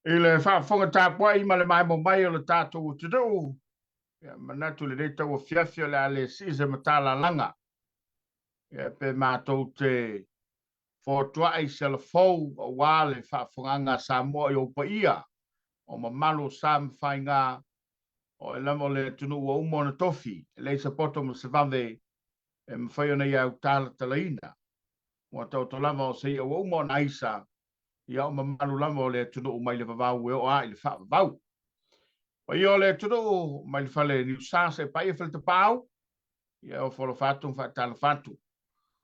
Ile whaafonga tāpua I male mai mo mai o le tātou te rau. Ia manatu le rei tau o fiafia le ale sise matala langa. Ia pe mātou te whotua I se la fau o wale whaafonganga Samoa I o pa ia. O mamalo Sam whainga o e lamo le tunu ua umo na tofi. E leisa poto mo se vave e mwhai ona iau tāla talaina. Mua tau to lama o se ia ua umo na aisa. Ia o mamalu lama o le tunu umai le vavau e o a I le whaavau. O ia o le tunu mai le whale ni usasa e pai e whale te pau. Ia o wholo fatu wha tala fatu.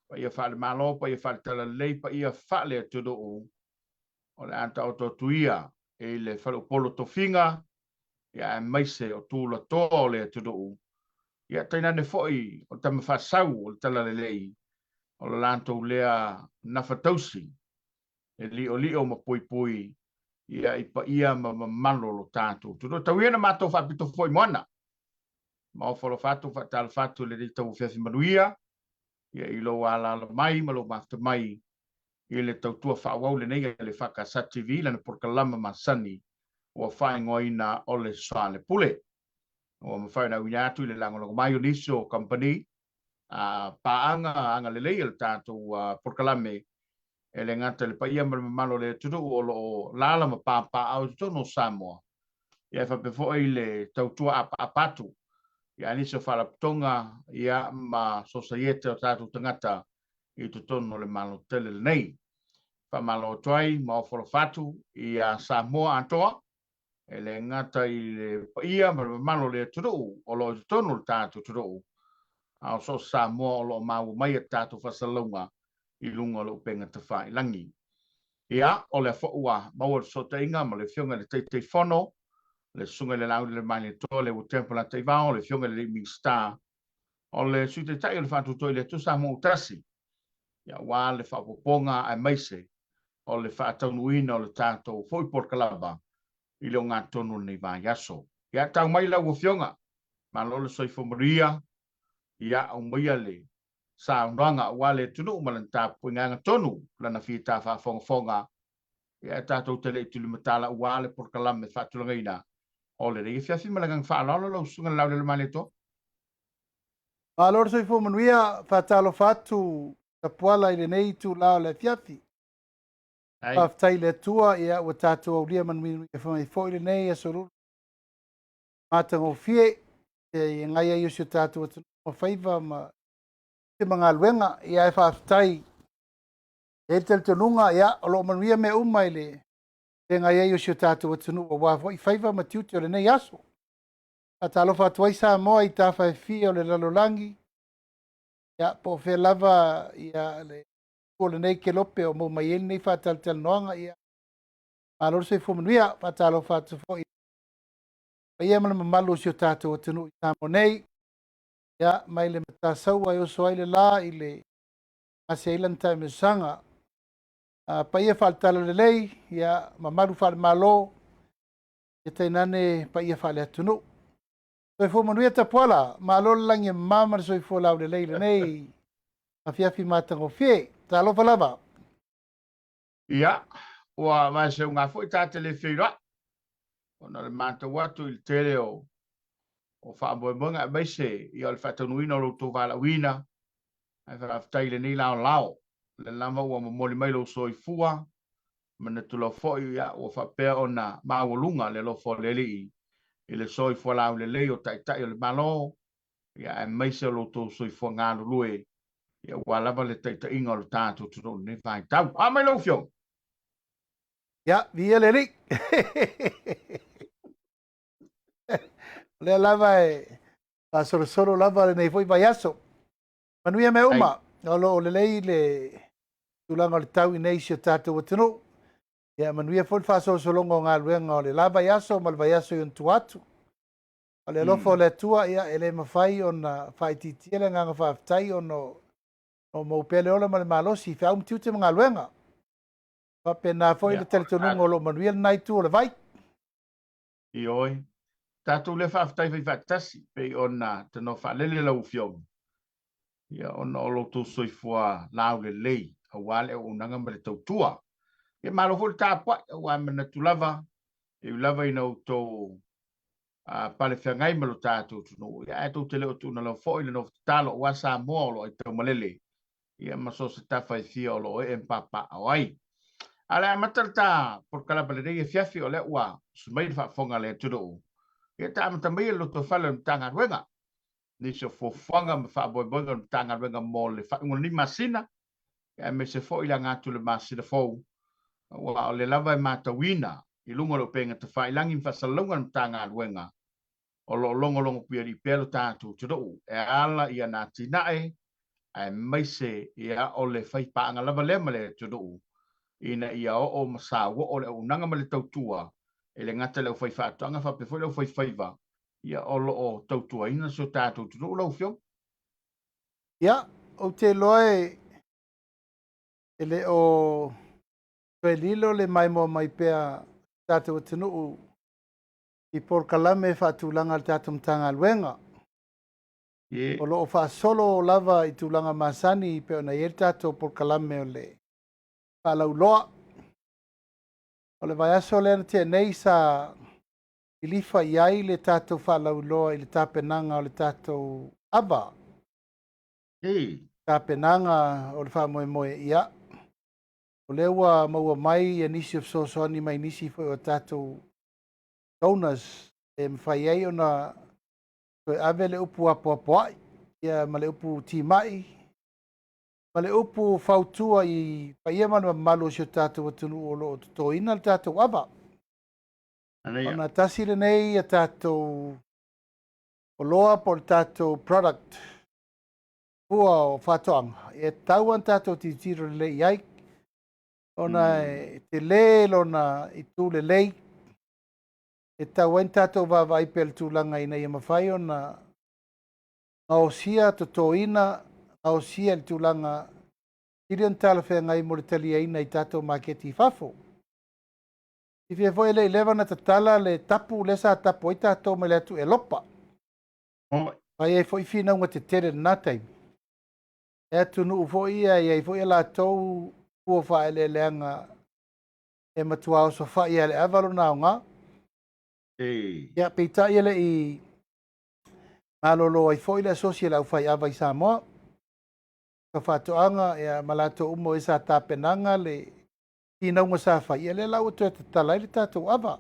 Pa ia whale malo, pa ia whale tala lei, pa ia whale tunu o le anta o to tuia. E le whale polo to finga. Ia e maise o tūla tō o le tunu. Ia taina ne foi o tama whasau o le tala le lei. O le lantou lea nafatausi. E li o ma pui pui. Ia I pa ia ma malo lo tātou. Tudo tau ia na mātou whapito foi moana. Ma o whalo fatu, whatala fatu le tau whiawhi manuia. Ia I lo ala mai, ma lo mafta mai. Ia le tau tua whawau le nei le whakasat TV, lana porkalama masani. O whaingoina o le Soalepule. O mawhaina uina atu le langolongo mai o niso company. Paanga le lei le tātou porkalame. E le ngata le paia malo le tunu o lo lala ma papa au tono Samoa. Ia fa befo le tautua apatu. Ia ni so fala tonga ia ma societe o tatu tangata I tu tono le malo tele nei. Fa malo toai ma folo fatu ia Samoa antoa. E le ngata I le paia malo le tunu o lo tono tatu tunu. Au so Samoa o lo mau mai tatu fasalunga. I lunga lo penga te whai langi. Ia, o le whaua, maua so te inga, ma le whiunga le te whono, le sunga le lauri le mai le tō, le utempula te wao, le whiunga le Living Star, o le sute tai o le whatu toi le tusa mo utasi. Ia, wā le whapoponga ai maise, o le whaataunuina o le tātou fwoi porkalaba, I leo ngā tonu nei vā yaso. Ia, tau mai lau o whiunga, ma lo le soifo Maria, ia, au maia le, sa ndanga wale tunu malanta puinganga tonu lana fita fa fonga ya tato tele tulu matala wale por kalam fa tulungaina ole re fia fi malagang fa lo sunga la le maleto alor soi fo manuia fa talo fatu tapuala ile nei tu la le fiafi fa tai le tua ia o tato o ria man e fa fo ile nei e soro mata o fie e ngai ia su tato o faiva ma te mga luenga ia e whaafitai e te tununga ia o lo manuia me umaile e ngai ei o si o tātou atunu o wafo I whaiva matiuti o le nei aso a talo whatuai Samoa I tā whaifi o le lalolangi ia po whe lava ia le o le nei ke lope o mo mai eni nei whataltel noanga ia a lor se fumanuia whatalo whatufo ia mana mamalu si o tātou atunu I tāmo nei ia mai le matasau ai o soai le la I le ase ilan taime sanga pa ia faltalo le lei ia mamaru fal malo ia tainane pa ia fale atunu so fo manuia tapuala malo langi mama so fo lau le lei le nei a fiafi matango fie talo falava ia wa ma se nga fo ta telefira ona le mata watu Il tele o fa boibonga mai se ia le fatanuina lo to vala wina ai fa aftai le ni lao le lama ua mamoli mai lo soifua mana tulo fo ia o fa pe ona mawolunga le lo fo le li I le soifua lau le lei o tai o le malo ia e mai se lo to soifua ngā lue ia wala le tai inga o le tātou tuno ne vai tau a mai lo fio ia via le li le lava e a solo lava le nei foi vai aso manuia me uma o le lei le tulanga le tau I nei si o tātou atunu. Ia manuia foi faso solongo ngā luenga o le lava yaso ma le vaiaso I untu atu. O le lofo le tua ia ele mawhai o na whaititia le nganga whaafitai o no maupele ola ma le malosi I whiau mtiute mga luenga. Pape nā foi le teletonunga o lo manuia nai tu o le vai. I oi tātou le whaafitai whai whaatasi pe ona tano whaalele lau fio ia ona o lo to soifua lau le lei a wale o unanga ma le tautua. Ia malo fo tāpua wa mana tulava I lava ina o tō pale whiangai ma lo tātou tunu. Ia e tō te leo tūna lau fo i le no talo o asa moa lo i tau malele. Ia maso se tawhai fia o lo e mpapa au ai. Ala e matarata por kala pale rei e fiafi o le ua sumai fa fonga le tunu. Ia ta amata mai lo to fale mtanga ruenga. Niso fo fonga ma fa boi boi mtanga ruenga mo le fa ngoni masina. Ia me se fo ila ngatu le masina fo. Wa o le lava e matawina. I lunga lo penga te fa ilangi mfasalunga mtanga ruenga. O lo longo pia di pelo tātou tunu. E ala ia nā tinae. Ai maise ia o le fai paanga lava lema le tunu. Ina ia o masawa o le unanga ma le tautua. E le ngata leo fai whaatanga whapefo leo fai whaiva. Ia o lo o tautua ina so tātou tunu lau whio. Ia, o te loe ele o lilo le mai mo mai pea tātou tunu I por kalame whaatulanga le tātou mtanga luenga. O lo o whaasolo lava I tūlanga masani pe ona I tātou por kalame o le whaalau loa. O le vai aso le te nei sa ilifa iai le tātou whaalau loa I le tāpenanga o le tātou aba. Tāpenanga o le whaamoe moe ia. O le ua maua mai e nisi of sosoani mai nisi fo o tātou donors e mwhai ei ona koe ave le upu apoapoai. Ia ma le upu tīmai. Ma le upu whautua I whaia manu malu si o tātou atunu o lo o tutoina le tātou aba. Ona tasi le nei a tātou o loa po le tātou product. Pua o whatoanga. E tauan tātou titiro le iai. Ona te le lona I tū le lei. E tauan tātou vava I pel tūlanga ina I mawhai ona ngausia tutoina, ngausia le tūlanga Irion tala whea ngai mo le talia ina I tātou maketi whafo. I fia foi le 11 na tatala le tapu lesa tapu I tātou mai le atu e lopa. Pai e foi fina unga te tere na taimi. E atu nuu foi ia i foi la tau ua whae le leanga e matua o so whae ia le avalo na o ngā. Ia peita ia le I malolo ai foi le asosia la ufai ava I Samoa. Ka whatoanga ia malato umo I sa tāpenanga le tina unga sa whai ia le lau atu e tatala I le tātou ava.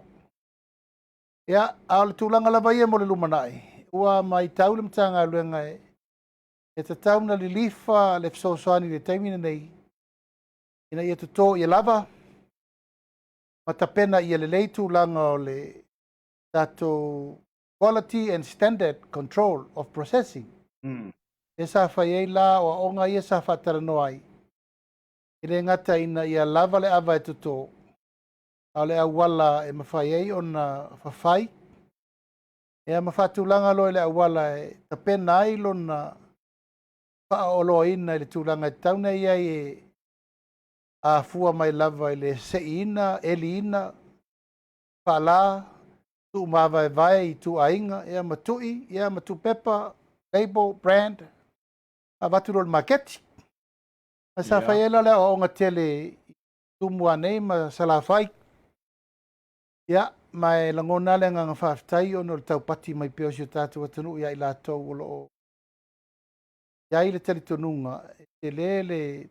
Ia ao le tūlanga lava ia mo le lumanai. Ua mai tau le mtanga luenga e te tau na li lifa le fsosoani le taimina nei. Ina ia tuto ia lava. Matapena ia le leitu langa o le tātou quality and standard control of processing. E sa whai ei la o onga ia sa whatara noai. Ine ngata ina ia lava le ava e tuto. Ao le awala e mawhai ei o na whawhai. Ea mawhatulanga loe le awala e tapena ai lo na whaolo ina le tūlanga e tauna ia e a fua mai lava I le seina, eli ina, whala, tu mawa e vai I tu ainga, ea matui, ea matu pepa, label, brand, a waturo le maketi. A sa whaiela le o onga tele tu mua nei ma salawhai. Ia, mai langona le nganga whaftai o no le taupati mai peo si o tātou atunu ia I lātou o loo. Ia I le tali tonunga, te le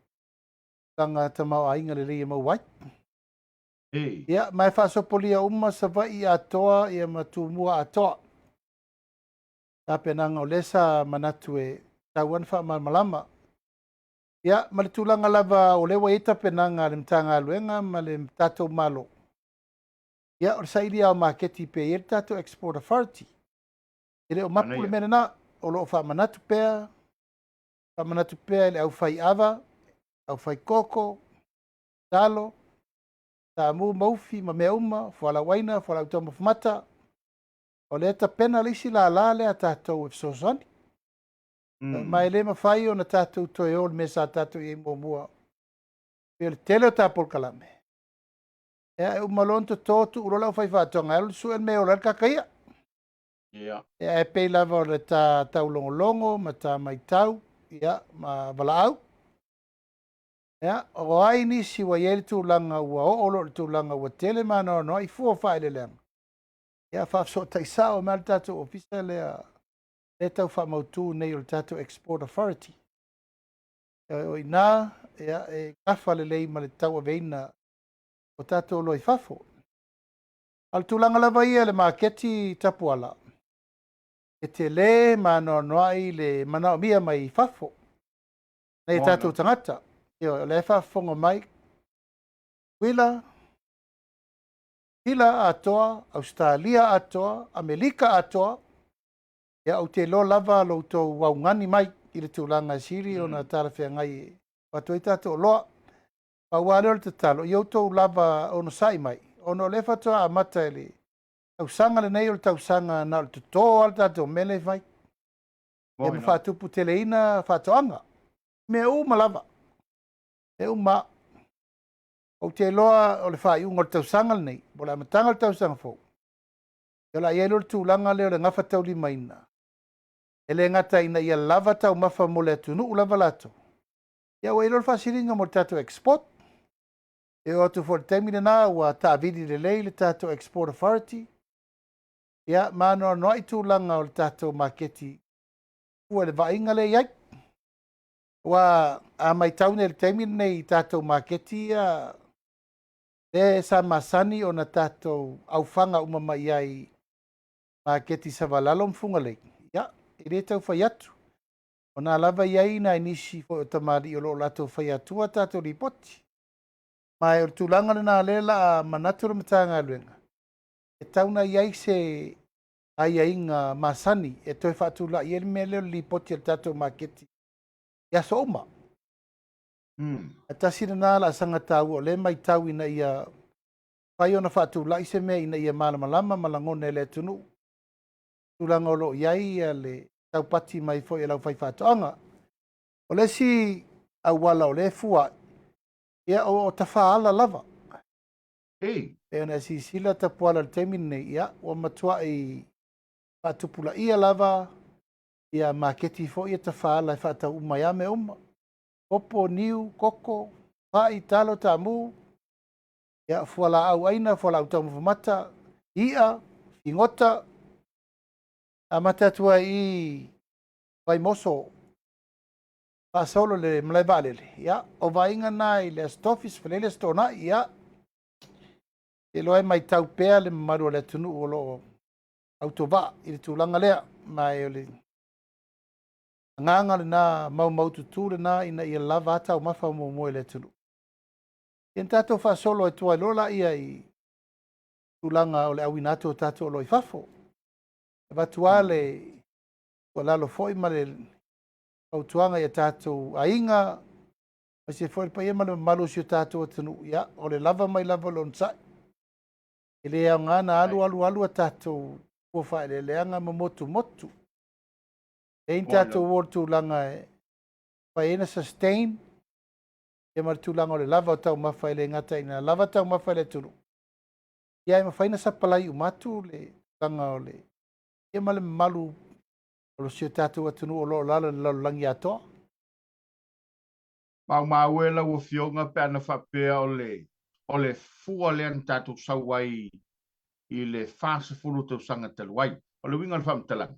tanga tamau ainga le lia mau wai. Ia, mai whasopolia uma sa vai atoa ia matu mua atoa. Tāpenanga o lesa manatu e tauan wha malama. Ia, ma le tūlanga lava o lewa ita penanga le mtanga aluenga ma le tātou malo. Ia, o le sairi au maketi pe i le tātou export authority. Ile o mapu le mena na, o loo wha manatu pea, ile au whai ava, au whai koko, talo, ta mu maufi ma mea uma, whala waina, whala utama fumata, o le eta pena lisi la le a tātou e fsosani. Mai le mawhai o na tātou toe o le mesa tātou I mua mua. Pio le tele o tāpol kalame. Ea e umalon to tōtu urola o whai whātonga, elu su el me o le kakaia. Ea e pei lava o le tātou longo ma tā mai tau, ia, ma wala au. Ea, o ai nisi wa ieri tūlanga ua o olo tūlanga ua tele mana no I fua whae le leanga. Ia whaafso taisao me le tātou ofisa le tau whamautu nei o le tātou Export Authority. O ina ia e kafa le lei ma le tau aveina o tātou loi fafo. Al tūlanga lava ia le maketi tapuala. E te le manoanoai le manao mia mai fafo. Nei tātou tangata. Ia le whafonga mai. Hila atoa, Australia atoa, Amerika atoa. Ia au te lo lava lo tau waungani mai i le tūlanga siri o na tārawhia ngai. Patoi tātou loa. Pawale o te talo. Iau tau lava ono sai mai. Ono le fatoa a mata ele. Tausanga le nei o le tausanga na o le tuto al tātou mele vai. E ma whatupu teleina whatoanga. Me u malava. E u ma. O te loa o le whai unga o le tausanga le nei. Bo la matanga le tausanga fo. E la ielo le tūlanga leo le ngafa tau li maina. E le ngata ina ia lava tau mafa mo le atunu u lava lato. Ia wa ilo le whasiringa mo le tātou export. E o atu for temine na ua tāwiri le lei le tātou Export Authority. Ia mano no i tūlanga o le tātou maketi. Ua le vainga le iai. Wa a mai taune le temine nei tātou maketi ia le sa masani o na tātou aufanga umama iai maketi sa valalo mfunga lei. Ia, i re tau whai atu. O nā lava iai na inisi fo o tamari o lo lato whai atua tātou ripoti. Mai o tūlanga na lela a manatura matanga luenga. E tauna iai se ai inga masani e toi whaatula i ele mele li poti al tātou maketi. Ia so uma. A tasina nā la sanga tau o le mai tau ina ia whai ona whaatula i se mea ina ia malamalama malangone le tunu. Tūlanga o lo iai le tau pati mai fo e lau whai whaatoanga. O le si au wala o le fua ia o tawhaala lava. E ona si sila tapuala le temine ia o matua i whaatupula ia lava ia maketi fo ia tawhaala e whaatau umai ame uma. Popo, niu, koko, pai, talo, tamu. Ia fuala au aina, fuala au tamu fumata. Ia, ingota. A matatua i vai moso. Pasolo le mlai valele. Ia, o vainga nai le stofis, felele stona, ia. E loe mai tau pea le maru le tunu o lo autova i le tūlanga lea. Mai o le nganga le na mau tutu le na ina ia lava ata o mafa mo moe le tunu. Ien tato fa solo e tua lola ia i tūlanga o le awinato tato o lo i fafo. E batua le o lalo foi ma le autuanga ia tato a inga ma se foi pa ia ma le malu si o tato o tunu ia o le lava mai lava lo nsai. E le au ngana alu a tato o fa le leanga ma motu. Ein tato o tūlanga e pa ena sustain e mar tūlanga o le lava o tau mawhai le ngata ina lava tau mawhai le tunu. Ia e mawhaina sa palai umatu le tanga o le e ma le malu o lo si o tato o tunu o lo lala le langi atoa. Mau e lau o fionga pe ana whapea o le fua le an tato sauai i le fasa fulu tau sanga taluai. O le winga le whamtalanga.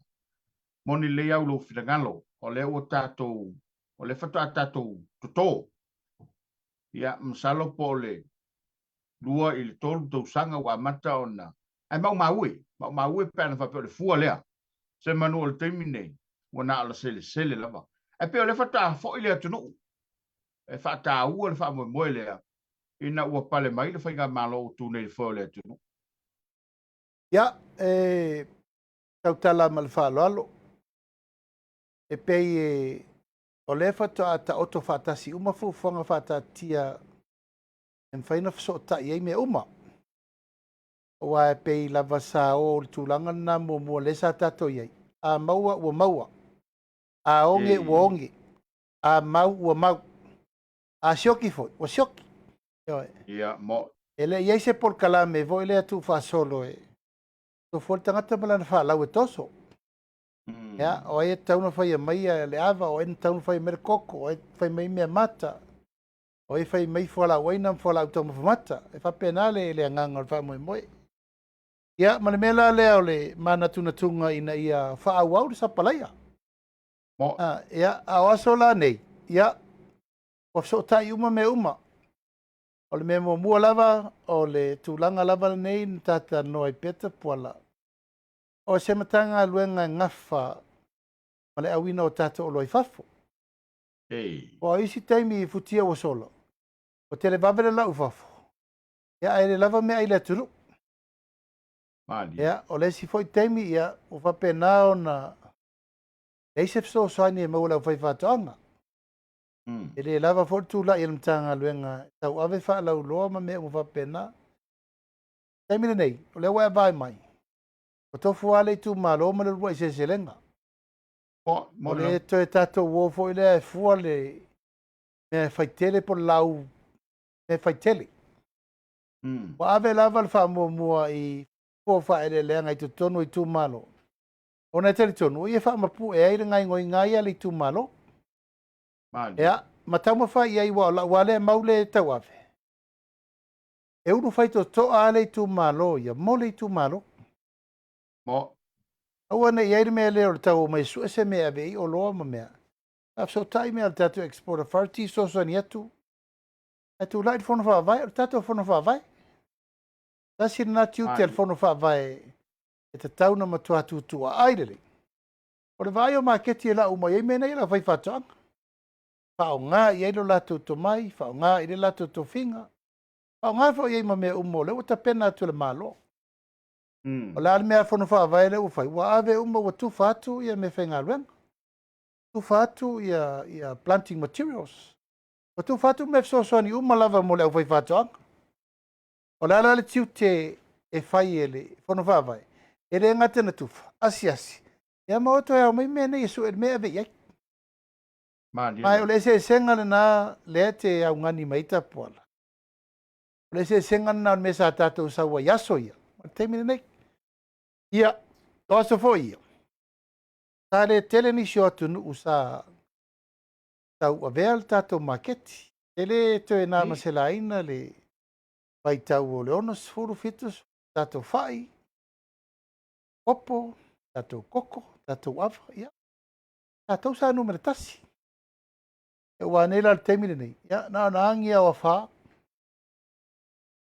Moni le au lo whirangalo. O le o tato, o le whatua tato toto. Ia msalo po le lua i le tolu tau sanga wa mata ona. Ai mau e pe ana whapea o le fua lea. Se manu o le teimine. Wana ala sele lava. Ai pe o le whatua fo i le atunu. E whata ua le wha moe lea. Ina ua pale mai le whainga malo o tūne le fo le atunu. Ia, tautala ma le whaaloalo. E pei o le whatua ata oto whatasi uma fuwhanga whatatia e mwhaina whasota i ei me uma. Wa e pei lava sa o le tūlanga na mua lesa tato iei. A maua ua maua. A onge ua onge. A mau ua mau. A sioki foi, ua sioki. Ia, mo. Ele iei se por kalame vo ele atu whasolo e. So for tangata malana whalau e toso. Ia, o e tauna whai mai le ava, o e tauna whai mere koko, o e whai mai mea mata. O e whai mai whala waina whala au tauma whamata. E whapena le anganga o wha moe moe. Ia, ma le mela lea o le mana tunatunga ina ia whaawau le sapalaia. Mo. Ia, a aso la nei. Ia, o so tai uma me uma. O le memo mua lava, o le tūlanga lava nei, ni tata noa i peta puala. O se matanga luenga ngafa, ma le awina o tata o loi fafo. Ei. O isi taimi i futia o solo. O te le vavele la ufafo. Ia, ai le lava me ai le turu. Mali. Ia, o le si foi taimi ia, o whapena o na eisef so soani e maula o whaifatoanga. E le lava fortu la i mtanga luenga, tau ave wha lau loa ma me o whapena. Taimi nei, o le wai vai mai. O tofu ale tu malo ma le rua i se selenga. O le to e tato uofo i le fua le me faitele po lau me faitele. O ave lava le wha mua i fua wha ele leanga i tu tonu i tu malo. O na tele tonu, i e wha mapu e aire ngai ngoi ngai ale i tu malo. Ea, ma tau ma wha i ai wale maule e tau ave. E unu whaito to ale i tu malo, ia mole i tu malo. Mo. Aua ne iai mea leo le tau o mai su ese mea vei o loa ma mea. Af so tai mea le tatu export authority so so ni atu. Atu lai fono wha vai, o tatu fono wha vai. Tasi na tiu te fono wha vai e te tau na matua tutua airele. O le vai o maketi e la umai e mena i la vai whatoanga. Whao ngā i eilo lato to mai, whao ngā i le lato to finga. Whao ngā whao i ma mea umo le o ta pena atu le malo. O la mea fono wha vai le ufai. Wa ave umo wa tu whatu ia me whenga luenga. Tu whatu ia planting materials. Wa tu whatu me fsosoni uma lava mo le au whai whatoanga. O la le tiu te e whai e le fono wha vai. E re ngate na tufa. Asi asi. Ia ma oto e au mai mea nei su e mea ve iai. Mai o le se senga le na le te au ngani maita puala. O le se senga na me sa tatou sa wa yaso ia. Ma te mine nei. Ia, toa fo ia. Ta le tele ni sio atu usa tau avea le tatou maketi. Ele to e nā maselaina le vai tau o le onos furu fitus, tatou fai, opo, tatou koko, tatou ava, ia. Tatou sa numere tasi. E wanela le temile nei. Ia, na angi au awha.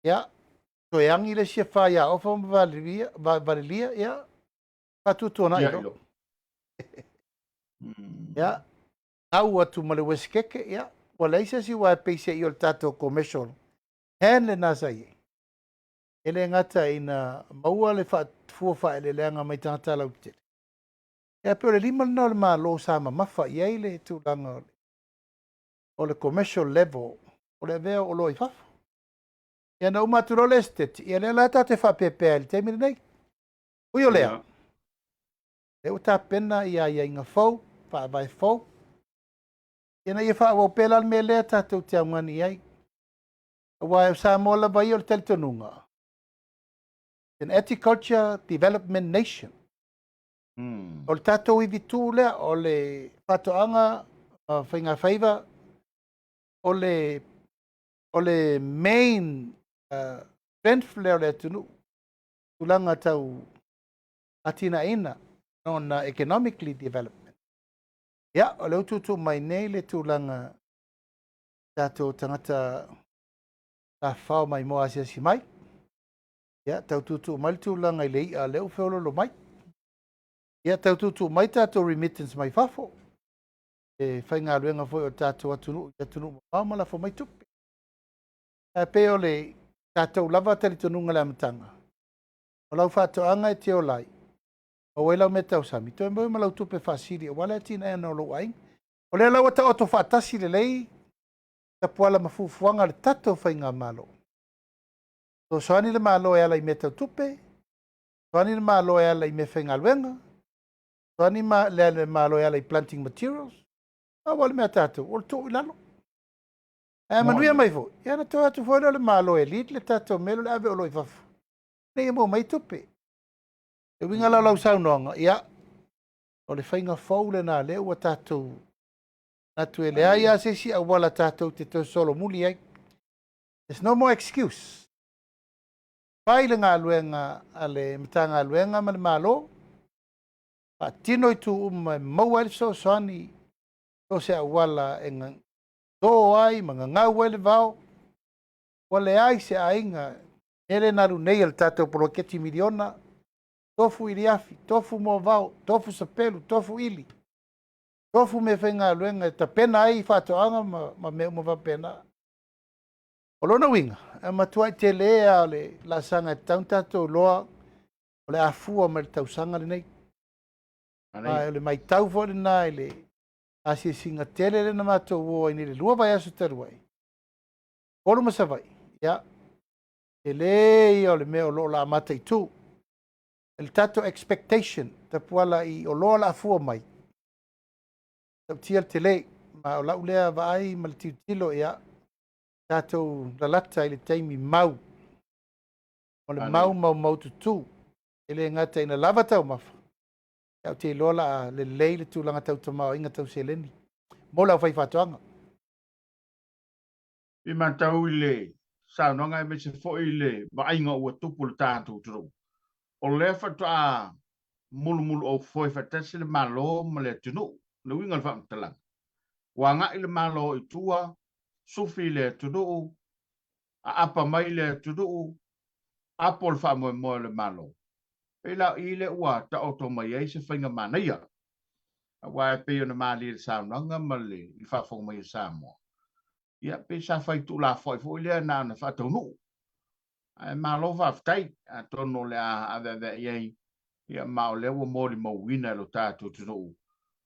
Ia, to e angi le sia wha ia ofa valilia, ia. Patutu na ilo. Ia, au atu male weskeke, ia. Wala isa si wa peise i o le tatou commercial. Hen le nasa i. Ele ngata ina maua le fua wha ele leanga mai tangata lau tele. Ia peo le lima na le maa lo sama mafa i eile tu langa o le commercial level. O le vea o lo i fafa. Ia na umaturo le estate. Ia le lata te wha pepea le temire nei. Ui o lea. E o ta pena ia inga fau, wha vai fau. Ia na ia wha au pela me lea tatou te aungani iai. Wa Samoa la vai o le teletonunga. An agriculture development nation. O le tatou i vitu lea, o le patoanga whainga whaiva, o le main strength lea le tunu, tulanga tau atina ina, non economically development. Ia, o le ututu mai nei le tulanga tatou tangata ta whao mai moa si mai. Ia, tau tutu mai tulanga i lei a leo whiololo mai. Ia, tau tutu mai tatou remittance mai fafo. E whainga luenga foi o tatou atunu maamala fo mai tupi. E peo le tatou lava tali tununga le amatanga. O lau whatoanga e te o lai. O wailau me tau sami. Toi mboi malau tupe whasiri. O wale atina e no lo aing. O le lau ata oto whatasi le lei. Ta puala mafufuanga le tatou whainga malo. So soani le malo e ala i me tau tupe. Soani le malo e ala i me whainga luenga. Soani le malo e ala i planting materials. A wale mea tatou. O le tō i lalo. E manuia mai fo. Ia na tō atu fōna le malo e lit le tatou melo le ave o loi fafu. Nei mo mai tupe. E winga lau saunoanga. Ia. O le whainga fau le nā leo a tatou. Na tue le ai a sesi a wala tatou te tō solo muli ai. There's no more excuse. pai le ngā luenga ale mitanga luenga ma le malo. Pa tino i tu maua le so soani so se awala e ngā tō ai ma ngau ele vau. Wale ai se ainga ele naru nei al tatou poloketi miliona. Tofu iriafi, tofu mo vau, tofu sapelu, tofu ili. Tofu me whenga luenga e ta pena ai whatoanga ma me umava pena. O lona winga, e matua i te lea o le la sanga e taun tatou loa o le afua ma le tausanga le nei. O le mai tau fo le nā i le asi singa tele le na matou ua ini le lua vai asu taruai. Olu masavai, ya. E le o le mea o loo la amata i tu. El tato expectation ta puala i o loa la afua mai. Tau tia te le, ma o lau lea va ai ma le tiutilo ia tato lalata i le taimi mau. O le mau tutu. Ele ngata ina lava tau mafa. Iau te lola le leile tūlanga tau tamao inga tau se leni. Mo lau fai whatoanga. I mantau i le, sa nonga me se fo i le, ba ainga ua tupu le tātou turu. O le whatoa mulu o foi whatasi le malo ma le tunu, le winga le whamtalang. Wanga i le malo i tua, sufi le tunu, a apa mai le tunu, apo le whamoe moe le malo. Pela i le ua ta oto mai ei se whainga manaia. Wa e peo na mali le saunanga ma le i whawhong mai Samoa. Ia pe sa whai tu la whai fo ilea na na whatau nu. Ai malo whaftai, a tono le a awe iei. Ia mao lewa mori mawina lo tātou tunu.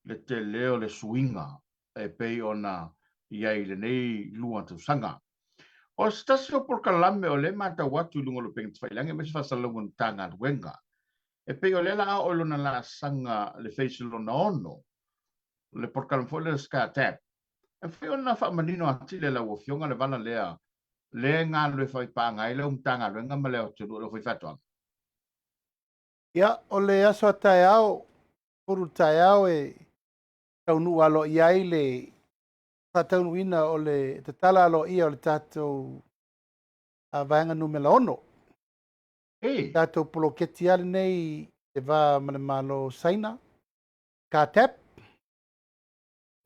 Le te leo le suinga e peo na iei le nei luan tu sanga. O stasi o por kalame o le mata watu lungo lo pengi tfailange me se whasalungun tanga wenga. E peo le la o lo na la sanga le feisilo na ono. Le por kalamfo le ska tap. E peo na wha manino ati le la wofionga le vala lea. Le ngā lue whai pāngai le tanga wenga ma leo tunu lo whai whatuang. Ia, o le aso a tae au, puru tae au e taunu alo iai le taunu ina o le tatala alo ia o le tatou a vaenga numela ono. Tatou poloketi ale nei e va mane malo saina, ka tep.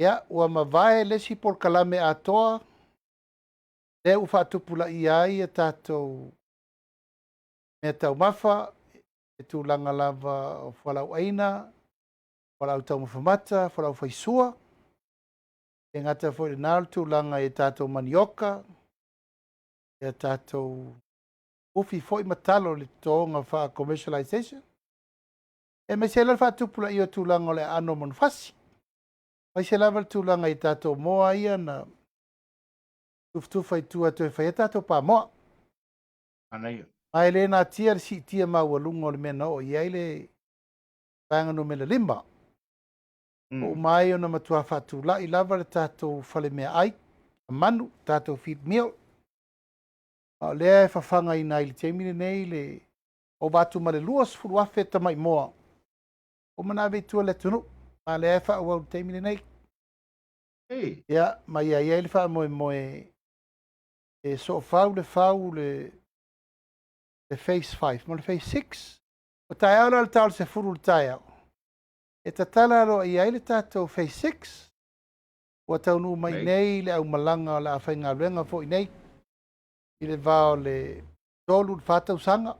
Ia, ua mavae lesi por kalame atoa, le u whaatupula iai e tatou mea tau mafa, e tūlanga lava o whalau aina, whalau tau mawhamata, whalau whaisua, e ngata fo i nāru tūlanga e tātou manioka, e tātou ufi fo i matalo le tōnga wha commercialization. E me se lal whaatupula i o tūlanga o le ano manufasi. Mai se lava tūlanga i tātou moa ia na tuftufa i tua toi whai e tātou pā moa. Anai. Ai le nā tia si tia mau alunga o le mena o iai le pāngano me le lima. O mai o na matua whatula i lava le tātou whale mea ai, manu, tātou feed meal. Lea e whawhanga i nai le teimine nei le o watu ma le luas furu afe tamai moa. O mana vei tua le tunu, ma lea e whaua le teimine nei. Ia, mai ai le wha moe moe e so whau le phase 5, ma le phase 6. O tae au le tau se furu le tae au. E ta tala ro i aile tātou phase 6. Ua tau nu mai nei le au malanga o le a whainga luenga fo i nei. I le vao le tolu le whatau sanga.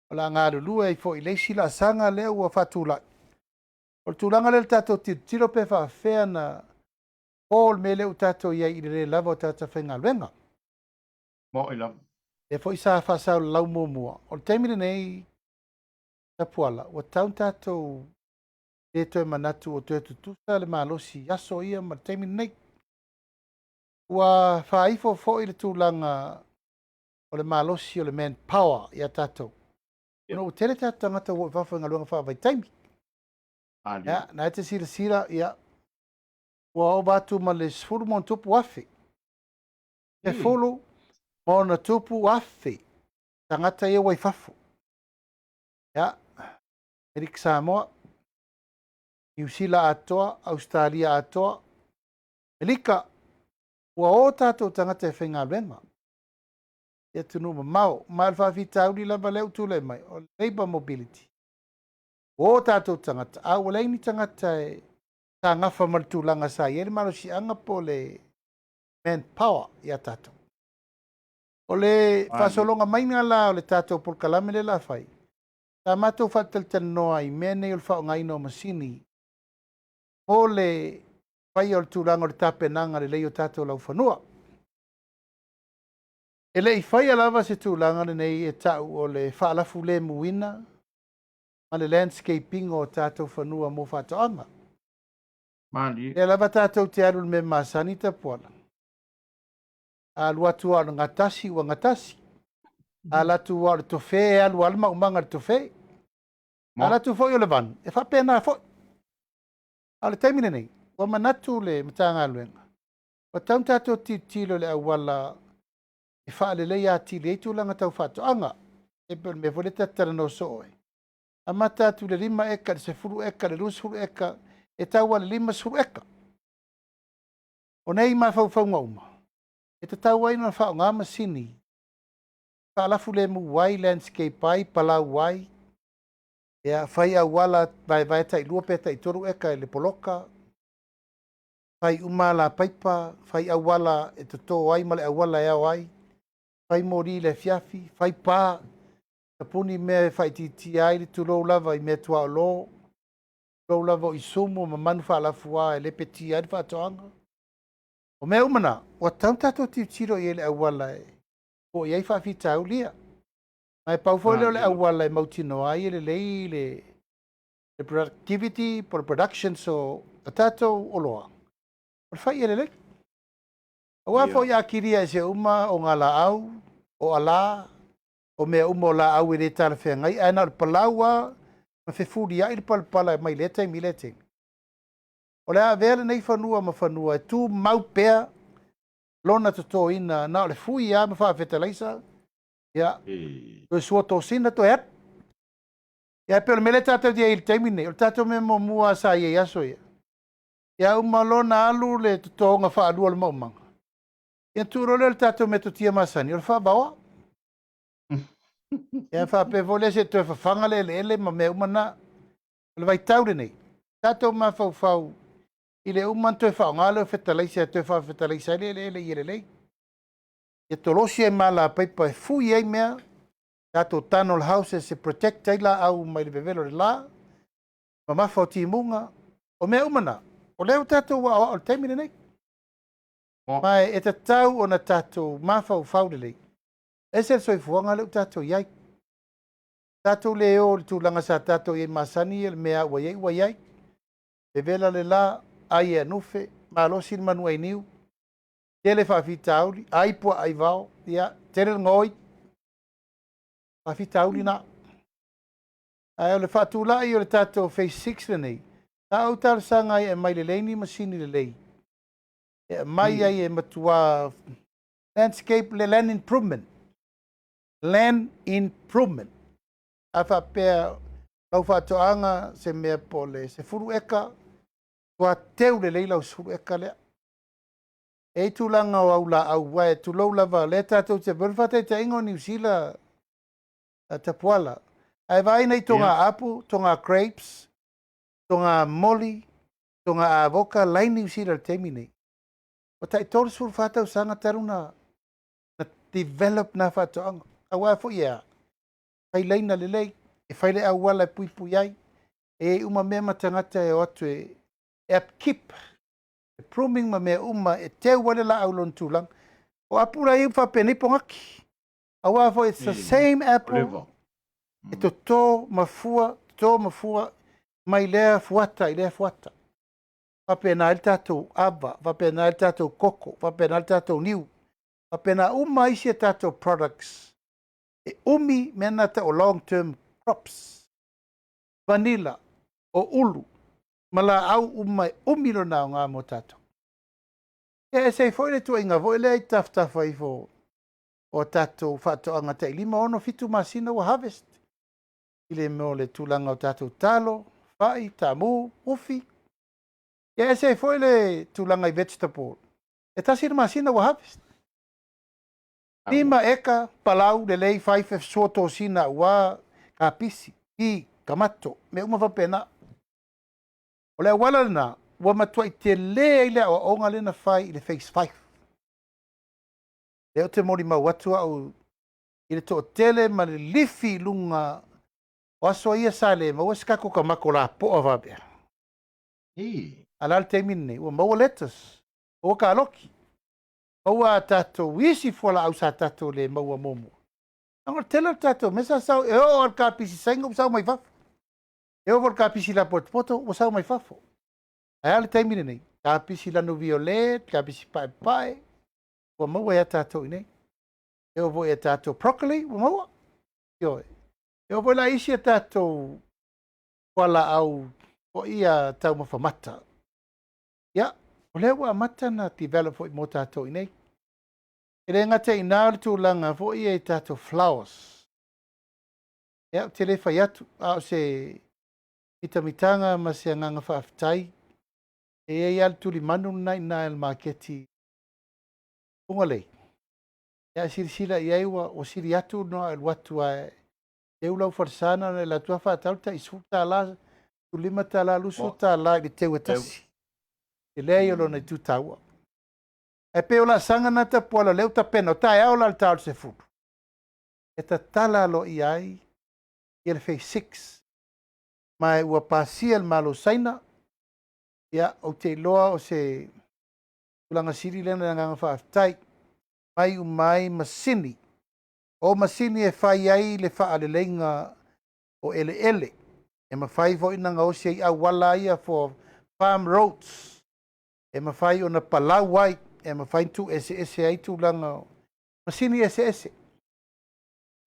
O la ngā lua i fo i leisi la sanga le ua whatula. O le tūlanga le tātou tiro pe whawhea na Paul me le u tātou iai i le lava o tātou whainga luenga. Mo i lam. E fo i sa whasau lau mua. O le teimine nei tapuala. Ua taun tātou e toi manatu o te tutusa le malosi yaso ia ma teimine nei. Ua whaifo fo i le tūlanga o le malosi o le manpower ia tātou. Ua o tele tātou ngata ua whawhanga luanga whawai taimi. Ia, na e te sira ia. Ua o batu ma le sfuru mon tupu afe. E fulu mo na tupu afe. Tangata ia waifafu. Ia, Erik Samoa. New Zealand atoa, Australia atoa. Elika, ua o tātou tangata e whainga luenga. ia tunu mau ma fa fitauli lava leu tule mai o labor mobility o tatou tangata a wala ni tangata e tangafa ma le tulaga sa ia le malosiaga po le manpower ia tatou o le faasolonga mainga la o le tatou polokalame le la fai ta matou faatalitanoa ai mea nei o le faaogāina o masini o le fai o le tulaga o le tapenaga lelei o tatou laufanua e leʻi faia lava se tulaga lenei e taʻu o le faalafu lemuina ma le landscaping o tatou fanua mo faatoʻaga e lava tatou te alu le mea masani tapuala alu atu a o le gatasi ua gatasi alatu a o le tofē e alu a le maʻumaga le tofē alatu foʻi o le vanu e faapena foʻi a le taimi lenei ua manatu le matagaluega ua taun tatou titilo le auala e faalelei atili ai tulaga tau faatoʻaga e pe o le mea foi le tatalanoso e amata atu le 5 eka le 10 eka le 20 eka e taua le 5 eka o nei mafaufauga uma e tatau ai na faaogā masini faalafu lemu ai landscape ai palau ai ia fai auala vaevae taʻilua pe taʻitolu eka i le poloka fai uma la paipa fai auala e totō ai ma le auala e ao ai fai moli le fiafi fai pā tapuni mea faitiiti ai le tulou lava i mea tuaʻolō tulou lava o isumu ma manu faalafuā e le peti ai le faatoʻaga o mea umana ua tau tatou tiutilo i ai le auala e po i ai faafitaulia ma e pau foi leo le auala e mautino ai e lelei le productivity po le production so a tatou oloa o le fai e lelei auā foʻi akiria e se uma o galaau o alā o mea uma o laau e lē talafeagai aena o le palau a ma fefuliaʻi le palapala mai lea taimi le tegi o le avea lenei fanua ma fanua e tumau pea lona totoina na o le fui a ma faafetalaisa ia toe sua tosina toe atu ia pe o le mea le tatou dia i le taimi nei o le tatou mea muamua sa iai aso ia uma lona alu le totoga faalua le maʻumaga ia tuʻulole o le tatou mea totia masani o le faavaoa ia faapefo lea se toe fafaga leeleele ma mea uma na o le vaitau lenei tatou mafaufau i le uma toe faaogā le o fetalaisa e toe faafetalaisa ai leeleele ia lelei ia tolosi ai malapaipa e fui ai mea tatou tunnel houses se protect ai laau mai le vevelo le lā ma mafa o timuga o mea umana o lea o tatou aʻoaʻo o le taimi lenei mae e tatau ona tatou mafaufau lelei e se le soifuaga le o tatou iai tatou lē o le tulaga sa tatou iai masani e le mea ua iai ua iai vevela le lā ai e anufe malosi le manua iniu tele faafitauli ai puaʻai vao ia tele legoi faafitauli na ae o le faatulaʻi o le tatou phase 6 lenei na ou talosaga ai e mai lelei ni masini lelei e mai ai e matuā landscape le land improvement a faapea lau faatoʻaga se mea po le 10 eka ua teu lelei lau 10 eka lea e tulaga o au laau ae tulou lava le tatou te vele faataʻitaʻiga o niusila tapuala ae vaina i toga apu toga grapes toga moli toga avoka lai niusila le taimi nei o taʻitolu sulfatausaga talu na develop na faatoʻaga auā foʻi ea failaina lelei e fai le auala e puipui ai e uma mea ma tagata e o atu e upkeep e pruning ma mea uma e teu ale laau lona tulaga o apula iu faapenei pogaki auā foʻi it's the same apple e totō mafua mai lea fuata i lea fuata faapena ai le tatou ava faapena ai le tatou koko faapena ai le tatou niu faapena uma isi e tatou products e umi mea na o long term crops vanilla o ulu ma laau uma e umi lona aogā mo tatou e sei foʻi le tuaiga foʻi lea i tafatafa ai fo o tatou faatoʻaga taʻilima ono fitu masina ua harvest i le mo le tulaga o tatou talo faʻi tamu ufi ia e sei foʻi le tulaga i vegetable e tasi le masina ua harvest Lima eka palau le lei 5 soto sina wa kapisi I kamato me uma vapena. Ole wala na wa matua I te le ile o onga le na fai le phase 5. Le o te mori mawatua au I le to tele ma le lifi lunga o aso ia sale ma waska ko kamako la po ava be. Alal te minne wa mawa letters o ka loki. Maua tato wisi fola au sa tato le maua momo. Angor tele tato mesa sau e o al kapisi saingo sau mai fafo. E o kapisi la poto o sau mai fafo. Alal te minne nei. Kapisi la no violet, kapisi pai. Wa maua ya tato ine. E o ya tato broccoli, wa maua. Yo. E o la isi tato wala au o ia tau mafamata. Ya, o lewa mata na develop fo mo tato ine. E le ngata I nāru tū langa fo ia I tato flowers. Ya, te le whai atu. Ao se itamitanga ma se nganga whaafitai. E ei al tuli manu nai nā el maketi. Unga lei. Ya, sirisira I aiwa o siri atu no el watu ai. E ulau farsana na la tua whaatauta I suta la. Tulima ta la lusu ta la I te wetasi. E lea I olona I tutaua. E pe ola sanga na ta pola leu ta pena. O ta e aola al tau se fudu. E ta tala lo I ai. I le phase 6. Mai ua pasia el malo saina. Ia o te loa o se ulanga siri lena nganga whaafitai. Mai umai masini. O masini e whai ai le wha ale lenga o ele ele. E ma whai vo inanga o se a wala ia for farm roads. E ma whai o na palau wai. E ma whai tu ese ai tu langa. Masini ese.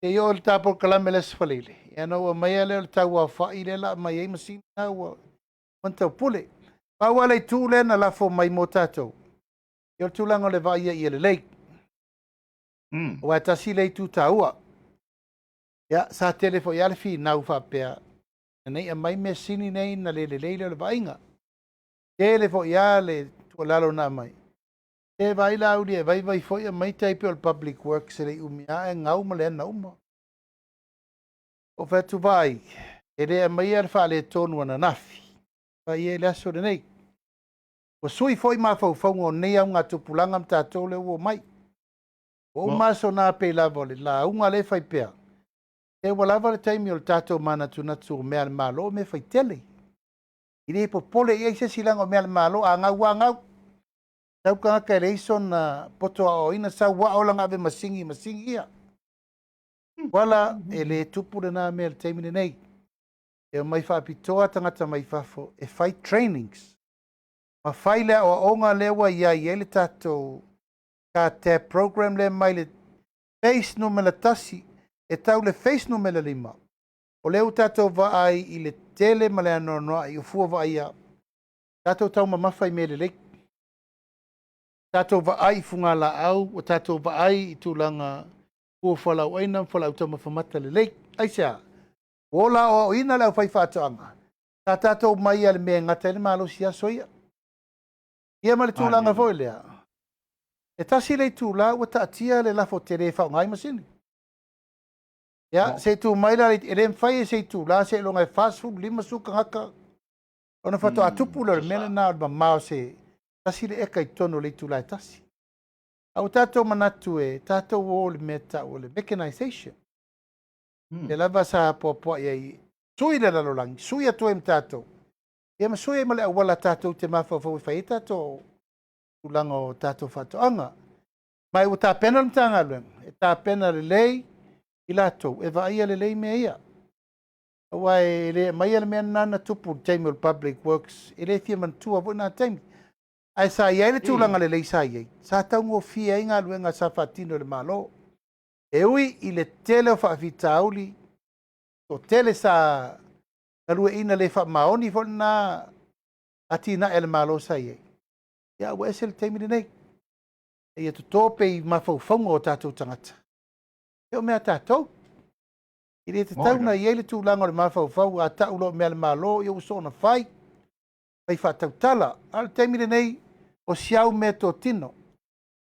E yo le tapo kalame le sfalile. E no o mai ale le tau a whai le la mai e masini na ua. Mantau pule. Paua le tu le na lafo mai mo tatou. Yo tu langa le vai ia le lei. O atasi le tu taua. Ya sa telefo ya le fi na ufa pea. Nei a mai me sini nei na le vainga. Telefo ya le tu lalo na mai. E vai la uli e vai foi a mai tai pe public works le umia e ngau male na uma. O fa tu vai. E le mai ar fa le tonu na nafi. Vai e le aso nei. O sui foi ma fau o nei a unga tupulanga mta tole o mai. O maso na pe la vole la unga le fai pea. E wala vale taimi o tato mana tunatu mea malo me fai tele. Ine po pole e se silanga mea malo a ngau. Tau ka ka reison na poto o ina sa wa o langa ave masingi ia. Wala e le tupu na mea taimi nei. E mai fa pitoa tangata mai fafo e fai trainings. Ma fai le o onga lewa ia i ele tato ka te program le mai le face no me la tasi. E tau le face no mele lima. O leu tatou vaai I le tele ma le anonoa I o fua vaia. Tatou tau mamawhai mele leik. Tatou vaai funga la au. O tatou vaai I tūlanga fua whalau aina whalau tau mawhamata le leik. Aisea. O la o ina leo whai whātoanga. Ta tatou mai ale mea ngata ele malo sia soia. Ia ma le tūlanga foi lea. E tasi le tūla o ta atia le lafo tere whao ngai masini. Ya, se tu mai la ele fai se tu la se longa fast food lima suka haka. Ona fato atupu le mele na ba mau se tasi le eka itono le tu la tasi. Au tato manatu e tato o le meta o le mechanization. E lava sa popo e sui le lalolangi, sui atu e mtato. E ma sui e male awala tato te mafa fo fai tato ulango tato fato anga. Mai o ta pena mtanga luen, e ta pena le lei ilato e vai le lei mea wai le mai le mea nana tupu time public works ele fia mantua bona time ai sa ia le tulanga le lei sa ia sa tau ngo fia inga luenga sa fatino le malo e ui I le tele fa vitauli o tele sa alu ina le fa maoni fo na atina el malo sa ia ya wa sel time nei e to tope ma fo fongo tatu tangata e o mea tatou. I le te tauna I ele tūlanga le mawhau a tau lo mea le malo I uso na whai. Whai whatau tala. Al teimire nei o siau me tō tino.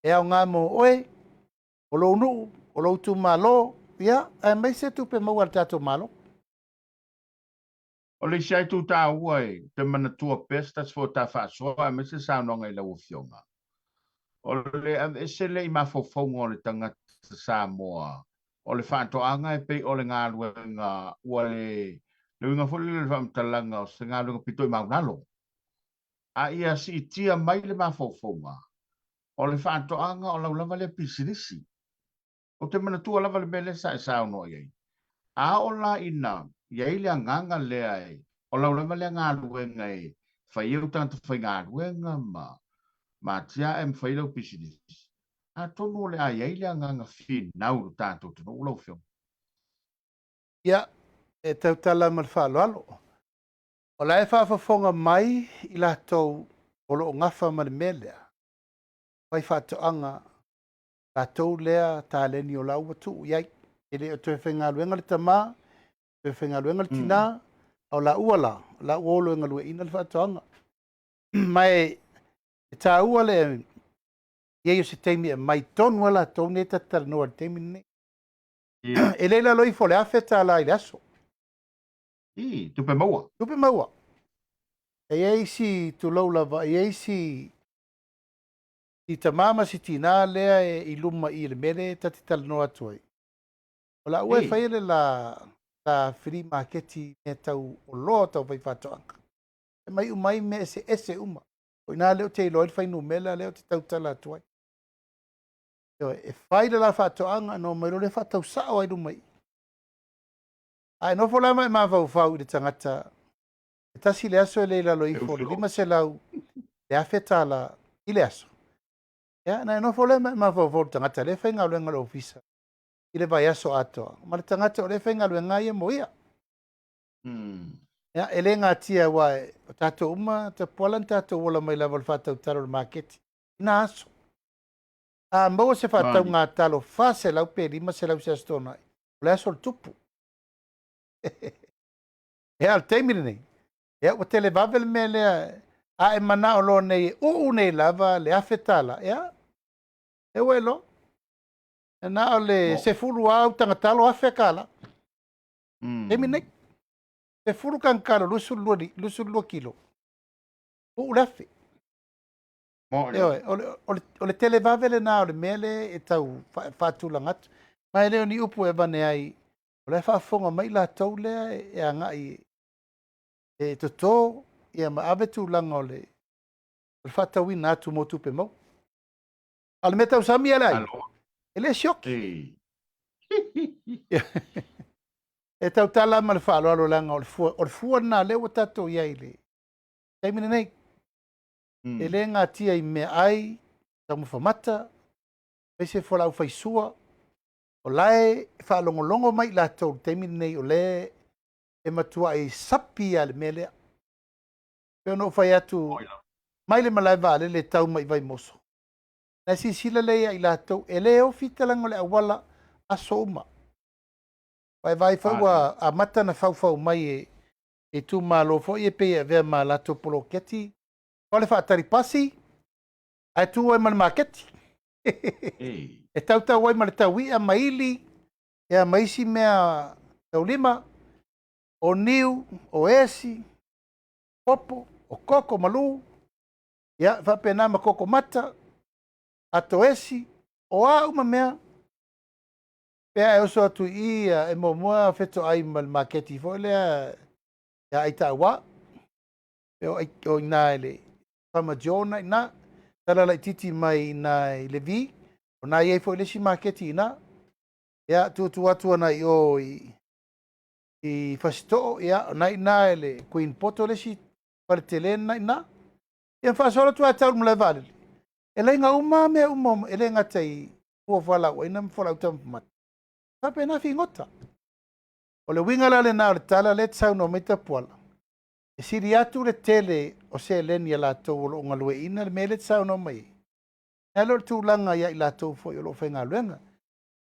E au ngā mo oe. o lo nu, o lo tu malo, ia, e mai se tu pe mau al tato malo. O le sai tu ta uai, te mana tua pestas fo ta fa soa, me se sa nonga i lau fionga. O le se le i mafofonga o le tangata Samoa. O le whantoanga e pei o le ngā luenga ua le luenga foli le whamtalanga o se ngā luenga pito i maunalo. A ia si tia mai le mafofonga. O le whantoanga o laulava le pisinisi. O te mana tua lava le mele sa e sao no iei. A o la ina, iei le anganga lea e, o laulava le ngā luenga e, whai eu tangata whai ngā luenga ma tia e mwhai lau pisinisi. A tonu le a iei le anganga fin nauru tātou tino ulau whiong. Ia, e tau tala mal whaloalo. O la e whaafafonga mai i la tau o lo ngafa ma le melea. Wai whatoanga la tau lea tā leni o lau watu iai. Ele o tue whenga luenga le tamā, tue whenga luenga le tina, au la uala, la uolo inga lue ina le whatoanga. Mai, e tā ua le, iei o se teimi e mai tonu ala tau ne tatara noa le teimi ne. E leila loi fo le awheta la i le aso. Tupe maua. Tupe maua. E eisi tu lau lava, e eisi i ta mama si tina lea e i luma i le mele tati tala noa tuai. O la ue whaile la free marketi me tau o loa tau vai whatoanga. E mai umai me ese uma. O ina leo te iloa whainu mela leo te tau tala tuai. E whaile la whatoanga no mai rore whatau sao ai lumai. Ai no fo lama e mawau i le tangata. E tasi le aso e leila lo ifo le lima se lau le awheta la i le aso. Ia, na no fo lama e mawau le tangata le whainga luenga lo ofisa. I le vai aso atoa. Ma le tangata o le whainga luenga ia mo ia. Ia, e le ngā tia wae o tato uma, ta poalan tato wala mai lava le whatau taro le marketi. Ina aso. A maua se whatau ngā talo wha se lau pe lima se lau se astona. O le aso le tupu. Ia, al teimiri nei. Ia, o te le vavele me lea, a e mana o lo nei, uu nei lava le awhetala. Ia, e welo. E na o le se furu au tangatalo awhekala. Teimiri nei. Se furu kankalo lusu lua kilo. Uu lafi. O le tele vavele na o le mele e tau whatulangatu. Mai leo ni upu e vane ai. O le whaafonga mai la tau lea e anga i e toto i a maavetu langa o le whatawina atu mo tupe mau. Ale me tau sami ala ai. E le sioki. E tau tala ma le whaaloalo langa o le fua na leo tato i ai le. Taimine nei. E le ngā tia i mea ai, tau mawhamata, pese whalau whaisua, o lae whaalongolongo mai la tau teimini nei o le e matua i sapi a le mele. Peo no whai atu mai le malai vale le tau mai vai moso. Na si sila lea i la tau e le o fitalango le awala a souma. Vai whaua a mata na whau mai e tu malo fo i e pe e vea ma la tau polo keti. Kole whaatari pasi, ai tu ai mani marketi. E tau ai mani tau i a maili, e a maisi mea tau lima, o niu, o esi, popo, o koko malu, ia whapena ma koko mata, ato esi, o a uma mea, pea e oso atu i e mo mua feto ai mani marketi fo lea, ia ai taua, o ina ele, Pama Jona ina tala lai titi mai na levi o na ye fo lesi marketi ina ya tu atu na yo i fasto ya na ina ele Queen Poto lesi partelena ina ya fa solo tu ata mu levale ele nga uma me uma ele nga tai o fala o ina fala utam mat pa pena fi ngota o le winga la le na le tala le tsau no meta pola e siri atu le tele o se leni la tau o ngalue ina le mele tsau no mai. E lor tu langa ia i la tau fo i lo whainga luenga.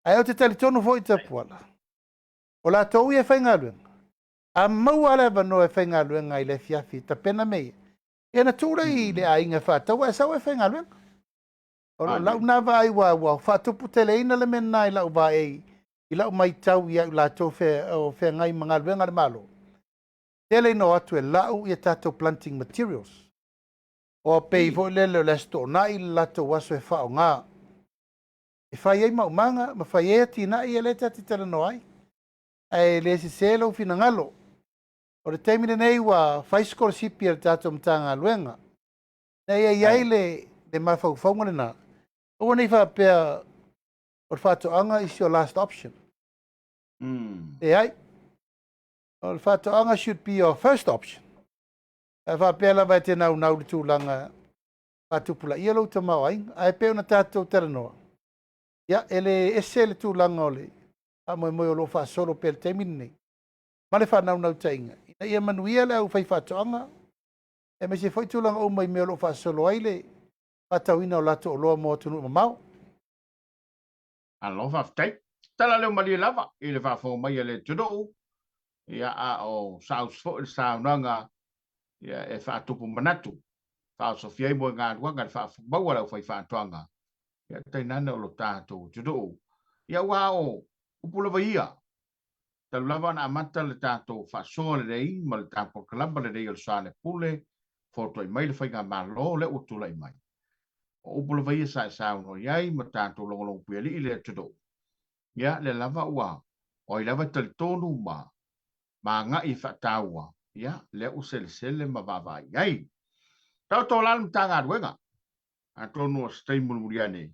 Ai o te tali tonu fo i te puala. O la tau i e whainga luenga. A mau ala vano e whainga luenga i le fiafi ta pena mei. E na tūra i le a inga wha tau e sau e whainga luenga. O lau na vai wa fatupu teleina le mena I lau vai I lau mai tau ia la to fe ngai mga luenga le malo. Tele no atu e lau ia tato planting materials. O pei vo lele le sto na I lato waso e fao ngā. E fai ei maumanga, ma fai e tina I ele tati tala no ai. E le si selo fina ngalo. O le teimine nei wa fai scholarship ia tato mtanga luenga. Nei e iai le mafau faunga na. O nei fa pea o whātoanga is your last option. E ai. O whātoanga should be your first option. E whapea lawa te nau le tūlanga whātupula ia lau ta mau ai. Ai peo na tātou tera noa. Ia, ele ese le tūlanga o le. A moe moe o lo whaasolo pēr te minne. Ma le whanau nau ta inga. Ina ia manuia le au whai whātoanga. E me se whai tūlanga o mai mea lo whaasolo ai le. Whātauina o lato o loa mō tunu ma mau. Alofa ftai. Tala leo mali lava. I le whafo mai le tudo. Ia a o South Fort Saunanga. Ia e whaatupu manatu. Whaasofia I mo ngā ruanga le whaafu maua lau whai whaatuanga. Ia tainana o lo tātou tudo. Ia wā o upulawa ia. Talu lava na amata le tātou whaasoa le rei. Ma le tātou kalamba le rei o le Soalepule. Foto I mai le whai ngā malo le utula I mai. O upulawa ia sa sauno iai. Ma tātou longolong pueli I le tudo. Ia le lava ua. O I lava tali tonu ma. Ma ngā I whaataua. Ia le usele ma vava iai. Tau tō lalu tanga ruenga. A tonu o stay mulmuriane.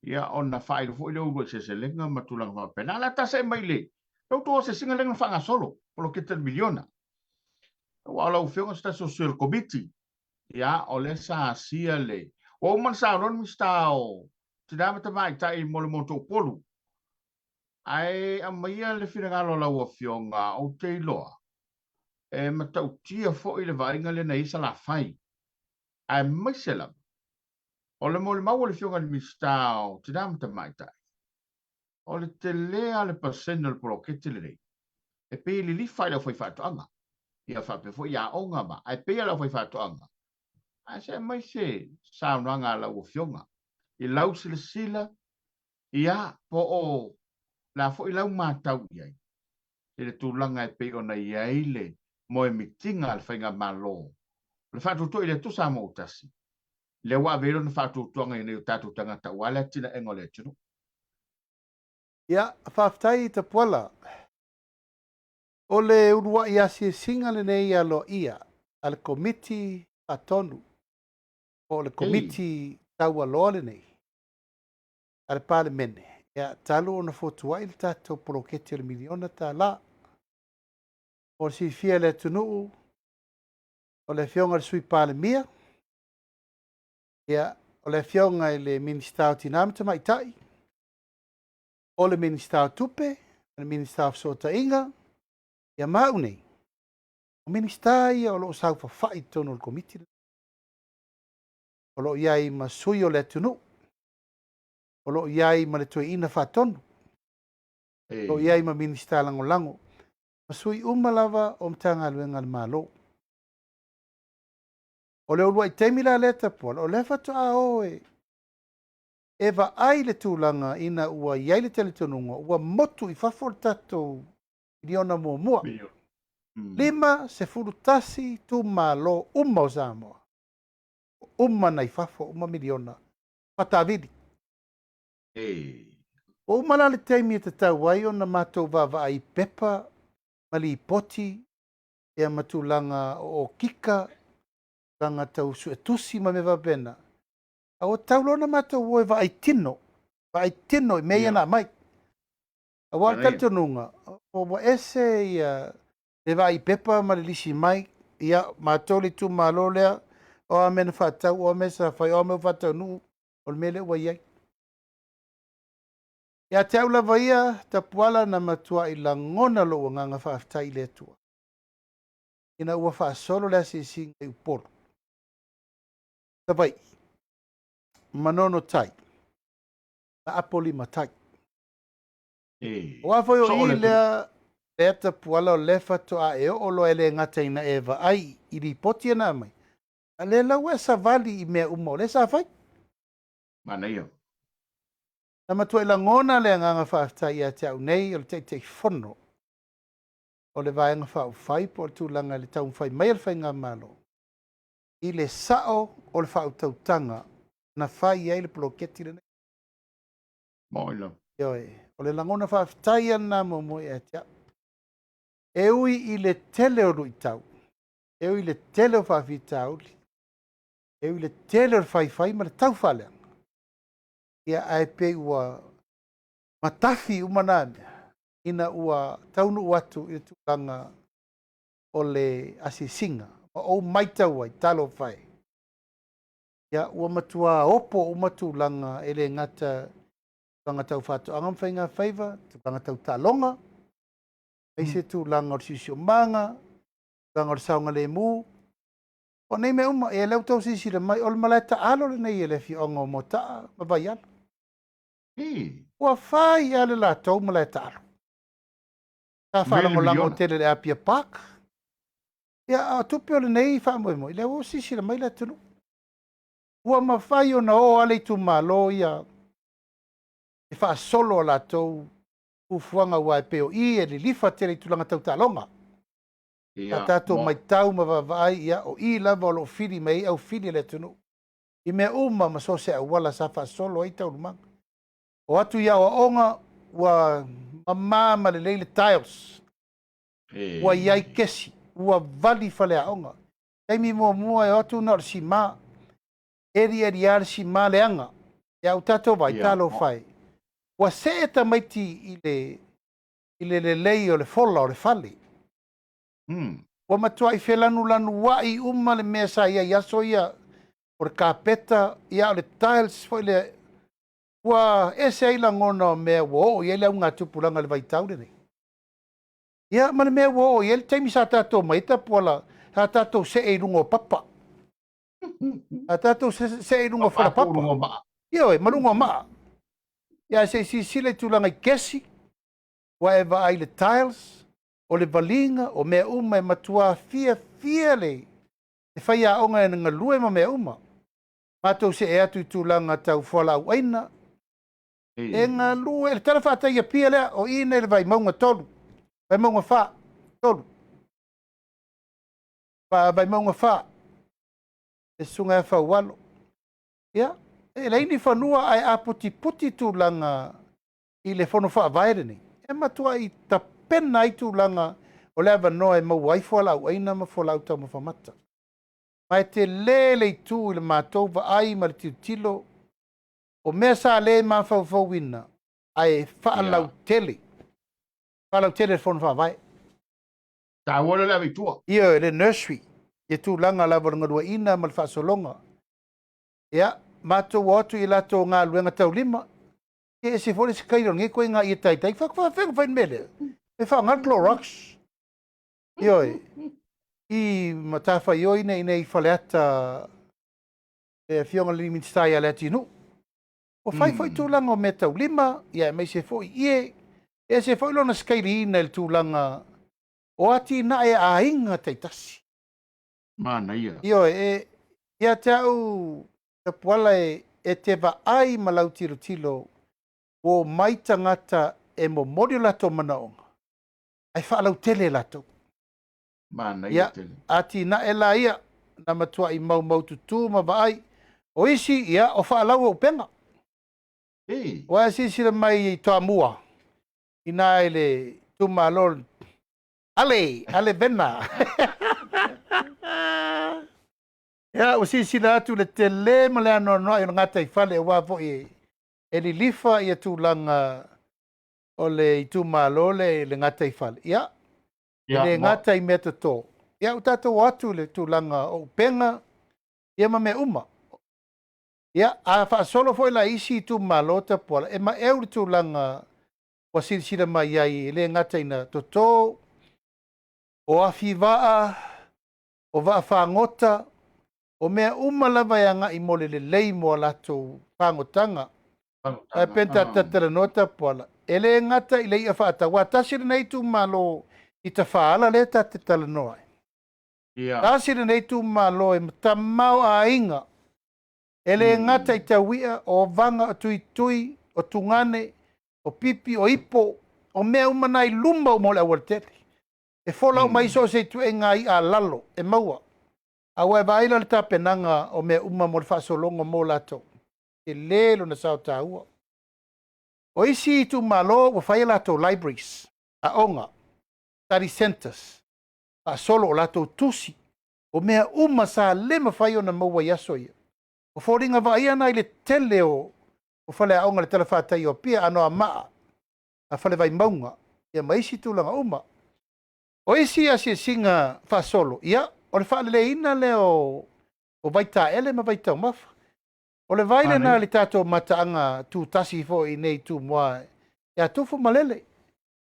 Ia ona whaelu fo I le uru se lenga ma tulang hoa pena. La tasa mai le. Tau tō se singa lenga whanga solo. Polo kita miliona. Wala ufionga sta social committee. Ia o le sa sia le. O man sa ron mistao. Tidama tamai tai mole moto polu. Ai amaia le finagalo la ufionga o te iloa. E matau tia fo I le vainga le na isa la fai. Ai maisela. O le mole mau le fionga le mistao. Tidama tamai tai. O le te lea le pasena le polokete le rei. E pe li fai la fai fatoanga. Ia fape fo ia onga ma. Ai pe la fai fatoanga. Ai se mai se saunanga la ufionga. I lau sila. Ia po o la fo I lau matau iai. E le tūlanga e pe ona iai le moe mitinga le whainga malo. Le whātutua I le tu sa mo utasi. Le wa vero na whātutuanga I neu tātu tangata wala tina engo le tunu. Ia, whaftai te puala. O le urua I asi singa le nei alo ia. Al komiti atonu. O le komiti taua loa le nei. Al pale mene. Ia, talo ona fotua I le tātou polokete le miliona tā la. O si fia le tunuu. O le fionga le sui pale mia. Ia, o le fionga I le ministau tinamita maitai. O le ministau tupe. O le ministau sota inga. Ia mau nei. O ministau ia o lo sau fai tono le komiti. O lo iai ma sui o le tunuu. O lo iai ma le tue ina whatonu. O iai ma ministau lango lango. Ma sui umalava o mtanga luenga le malo. O le urua I teimila leta po. O le fatu a oe. Eva ai le tūlanga ina ua iai le teletonunga. Ua motu I fafo le tatou. Iliona mua. 5 se furutasi tu malo uma o Samoa. Uma na I fafo, uma miliona. Patavidi. O uma la le teimi e te tau ai o na matou vava ai pepa. Mali poti. Ea matulanga o kika. Langa tau su etusi ma me vapena. A o tau lona matou oe va ai tino. Va ai tino I meia na mai. A wā kaltonunga. O wa ese ia le va ai pepa ma le lisi mai. Ia matou le tu malo lea. O a mena whatau o mesa whai o me whatau nu. O le mele ua iai. Ia te au lava ia ta puala na matua I la ngona lo o nganga whaftai le tua. Ina ua whaasolo lea si singa I uporo. Tawai. Manono tai. Na apoli matai. O afoi o I lea lea ta puala o lefa to a e o lo ele ngata ina eva ai I li poti na mai. A le lau e sa vali I mea umo le sa fai. Mana ia. Na matua ila ngona le nganga whaafitai a te au nei o le te whono. O le vaenga whao whai po le tūlanga le tau whai mai al whai ngā malo. I le sao o le whao tautanga na whai ai le ploketi le nei. Moila. Ioi, o le langona whaafitai ana mo mo e atia. E ui i le tele o rui tau. E ui le tele o whaafitau. E ui le tele o whai ma le tau whalea. Ia ai pe ua matafi umaname. Ina ua taunu watu i tūlanga o le asisinga. O maitau ai talo whai. Ia ua matua opo umatūlanga e le ngata tūlanga tau whatu angam whainga whaiva, tūlanga tau talonga, eise tūlanga o sisio manga, tūlanga o saunga le mū. O nei me uma, e lau tau sisi le mai, o le malaita alo le nei e le fi ongo mo taa, ma vai ala. Ua whai ale la tau malaita alo. Ta whalango lango tele le apia pak. Ia a tupi o le nei wha mo, i le o sisi le mai la tunu. Ua ma whai o na o ale tu malo ia, e wha solo la tau, ufuanga ua e peo i e li lifa tele i tulanga tau talonga. Ta tato mai tau ma vavai ia o i lava o lo fili mai au fili le tunu. I mea uma ma so se au wala sa wha solo i tau lumanga. O atu ia o onga ua mamama le leile tiles. Ua iai kesi, ua vali fale a onga. Taimi mua e atu na o si ma. Eri ar si ma le anga. Ia au tato vai talo fai. Ua se e tamaiti i le lei o le fola o le fali. Ua matua i felanu lanu wai uma le mea sa ia iaso ia o le kapeta ia o le tiles foi le ua ese ai langona o mea wo ia le au ngā tupulanga le vaitau le nei. Ia ma le mea wo ia le taimi sa tato maita pola sa tato se e rungo papa. Sa tato se e rungo fara papa. Ia oi, malungo maa. Ia se sile tulanga i kesi wa eva ai le tiles o le valinga o mea uma e matua fia le e whai a onga e nga lue ma mea uma. Matou se e atu i tūlanga tau whala au aina. E ngā lue, le tala whātai a pia lea o ina e le vai maunga tolu. Vai maunga wha, tolu. Vai maunga wha. E sunga e whau walo. Ia, e leini whanua ai a puti tūlanga i le whono wha vaere ni. E matua i ta pena i tūlanga o le awa noa e mau ai whala au aina ma whala au tau ma whamata. Mai te lele i tū i le mātou wa ai ma le tilo o mea sa le ma whau wina ai whaalau tele. Whaalau tele e whono whawai. Ta wala la vitua. Ia e le nursery. Ia tūlanga la warangarua ina ma le whaasolonga. Ia, mātou o atu i lato ngā luenga tau lima. Ia e se fole se kairo nge koe ngā ia taitai. Whakawhenga whain mele. E whangar Clorox. Ia e. I matafa i oine i nei whaleata e fionga limin stai a leti nu. O whai tūlanga o me tau lima, ia mai se fo i ie, e se fo i lona skairi ina il tūlanga o ati na e a inga teitasi. Mana ia. Io ia te au te puala e te wa ai malau tilo o mai tangata e mo mori lato manaonga. Ai whaalau tele lato. Mana ia tele. Ati na e la ia na matua i mau tutu ma vai. O isi ia o whaalau o penga. Wa sisi le mai i toa mua. Ina ele tuma lor. Ale vena. Ia o sisi la atu le tele ma le ano no i ngata i fale wa vo e li lifa i tūlanga o le i tuma lole le ngata i fale. Ia. Le ngata i meta tō. Ia o tatou atu le tūlanga o penga. Ia ma me uma. Ia a whaasolo foi la isi tu malota pola. E ma eur tūlanga wa sirisira mai ai le ngata ina tō. O afi waa. O waa whaangota. O mea uma lava yanga i mole le lei mo lato whaangotanga. E penta tatara nota pola. E le ngata i lei a whaata. Wa tasiri nei tu malo i ta whaala le ta te tala noa. Tasiri nei tu malo e tamau a inga. Ele ngata I tauia o vanga o tui o tungane o pipi o ipo o mea umana I luma o mole awatete. E fola o mai so se tu e ngai a lalo e maua. Awa e vaila le tapenanga o mea uma mo le whaasolongo mo lato. E lelo na sao taua. O isi tu malo o whai lato libraries, a onga, study centers, a solo o lato tusi, o mea uma sa lema whai o na maua yaso ia. O whoringa wa ia nai le tele o whale a onga le telewhatai o pia ano a maa, a whale vai maunga, ia maisi tūlanga uma. O isi a si singa wha solo, ia, o le whaale le ina le o vaita ele ma vaita o mafa. O le vaile na le tato mataanga tu tasi fo I nei tu moa, ia tufu malele.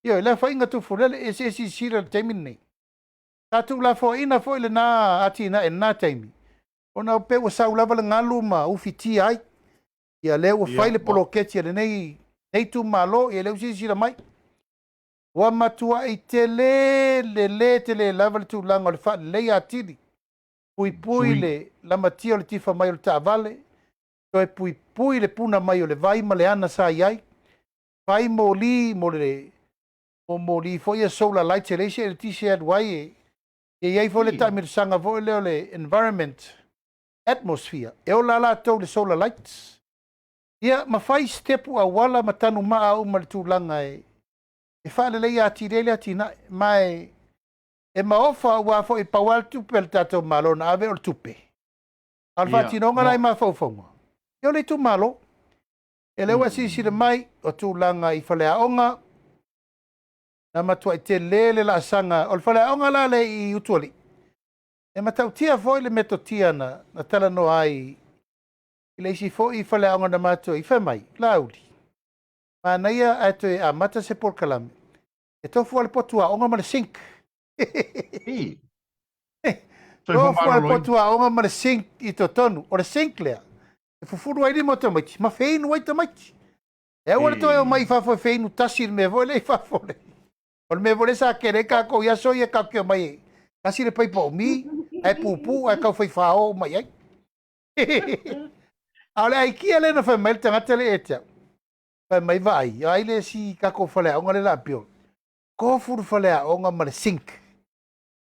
Ia, le whainga tufu lele, e se si sira teimi nei. Tatu la fo ina fo ile na ati na e na teimi. O na pe o sau lava le ngalu ma ufiti ai. Ia le o whaile poloketi le nei tu malo, ia le usi sira mai. Wa matua I te le lava le tu langa le wha le atili. Pui le lamatia o le tifa mai o le taavale. So e pui le puna mai o le vai ma le ana sa iai. Pai mo li fo ia solar light le se le tisi adwai e iai fo le tamir sanga fo le environment atmosphere. E o la tau le solar lights. Ia ma fai stepu a wala matanu maa o le tūlanga e whaale lei ati rele ati na mai e maofa wa fo I pawal tupe le tato malo na ave o le tupe. Alfa tinonga lai ma faufonga. Io le tu malo. E lewa sisi le mai o tūlanga I whale aonga. Na matua I te lele la sanga. O le whale aonga la le I utuali. E matautia foi le metotia na tala no ai. I le isi foi I whale aonga na matua I whamai. Laudi. Ma naia ato e a mata se por kalame. E tofu ale potua aonga ma le sink. Tofu ale potua aonga ma le sink I to tonu. O le sink lea. E fufuru ai mo tamaiti, ma feinu ai tamaiti. E ora toi o mai fafo feinu tasir me vole fafo le. O me vole sa kere ka ko ia so ia ka ke mai. Kasi le pai po mi, ai pupu ai ka fai fao mai ai. Ale ai ki ale na fa mai tanga tele etia. Fa mai vai, ai le si ka ko fale o ngale la pio. Ko furu fale o nga ma le sink.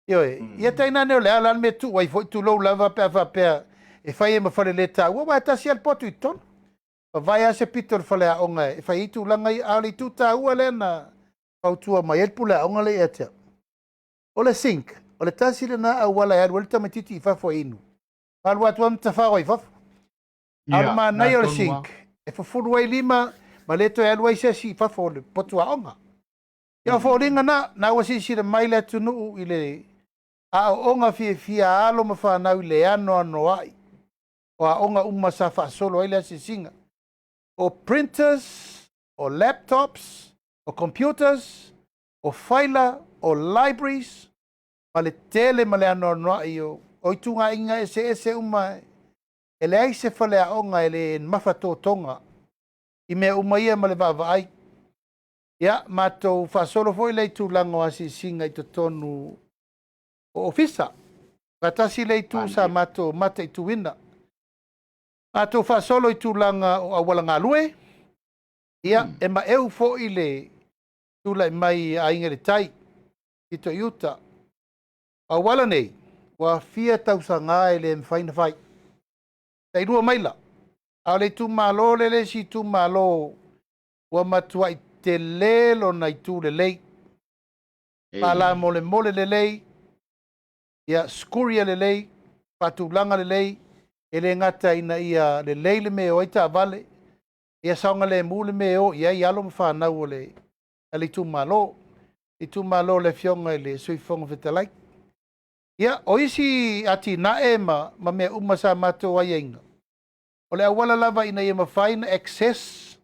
Yo ia taina ne le ala me tu wai foi tu lo lava pe fa pe. E fai e ma fale le ta, ua mai tasi al potu I ton. Vai a se pito le fale a onga, e fai itu langa I ali tu ta ua le na pautua mai el pule a onga le etea. O le sink, o le tasi le na a wala e alwele tamatiti I fafo inu. Palu atu am tafaro I fafo. Alma nai o le sink, e fufuru ai lima, ma leto e alwa I sesi I fafo le potu a onga. Ia fo ringa na ua sisi le mai le atu nuu I le a onga fia alo ma whanau I le ano ai. O a onga uma sa solo ai le singa. O printers, o laptops, o computers, o faila, o libraries, ma le tele ma le ano ai o itunga inga ese uma e le ai se fale a onga e le mafato tonga I mea uma ia ma le vava ai. Ia, matou solo foi le tu lango asi singa I to tonu o ofisa. Katasi le tu sa mato mate I tu wina. Ato solo I tūlanga o awalanga lue. Ia, e ma eu fo I le tūla I mai a inga le tai. I to iuta. Awala nei, wa fia tausanga e le mwhaina whai. Tai rua maila. A le tu malo le si tu malo wa matua I te lelo na I tu le lei. Pala mole le lei. Ia, skuria le lei. Patulanga le lei. E le ngata ina ia le leile me o ita vale. Ia saunga le mule me o ia I alo mwhanau o le ali tu malo. I tu malo le fionga le suifonga vetalai. Ia o isi ati na e ma mea umasa mato wa inga. O le awala lava ina ia mawhaina access.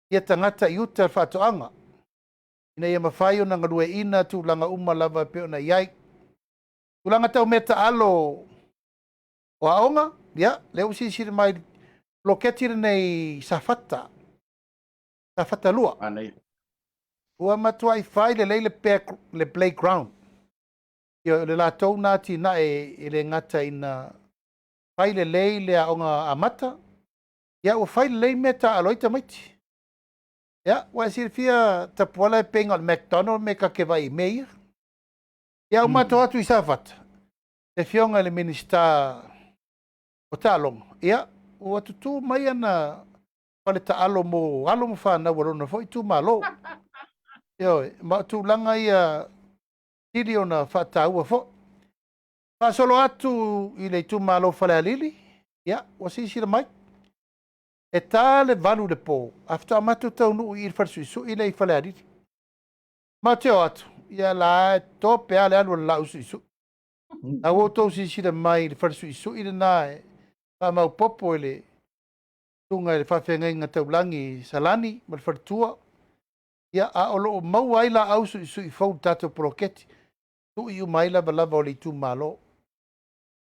Ia tangata iuta whatoanga. Ina ia mawhai o nanga rue ina tu langa uma lava peo na iai. Tu langa tau meta alo o aonga. Ia, leo sisiri mai loketiri nei safata. Safata lua. Anei. Ua matua I whai le leile le playground. Ia le la tau nati na e le ngata ina fai le lei le aonga amata. Ia ua fai le lei mea ta aloi tamaiti. Ia, ua sirifia tapuala e penga o McDonald me ka ke vai meia. Ia umato atu i safata. Le fionga le minista o ta alonga. Ia, ua tutu mai ana pale ta alo mo whana warona fo i tu malo. Ia, ma tu langa ia tiri o na whata ua fo. Solo atu i le tu malo fale alili. Ia, ua sisira mai. E tā le valu le pō, after amatu tau nuu i wharsuisu i le i whale ariri. Ma teo atu, ia la tō pēa le anu la usuisu. Na wō tō sisira mai le wharsuisu i le nāe, pa mau popo i le tunga i le whawhenga taulangi salani, ma le whartua. Ia a olo o mau ai la ausuisu i whau tātou proketi. Tu i umaila balava o le tu malo.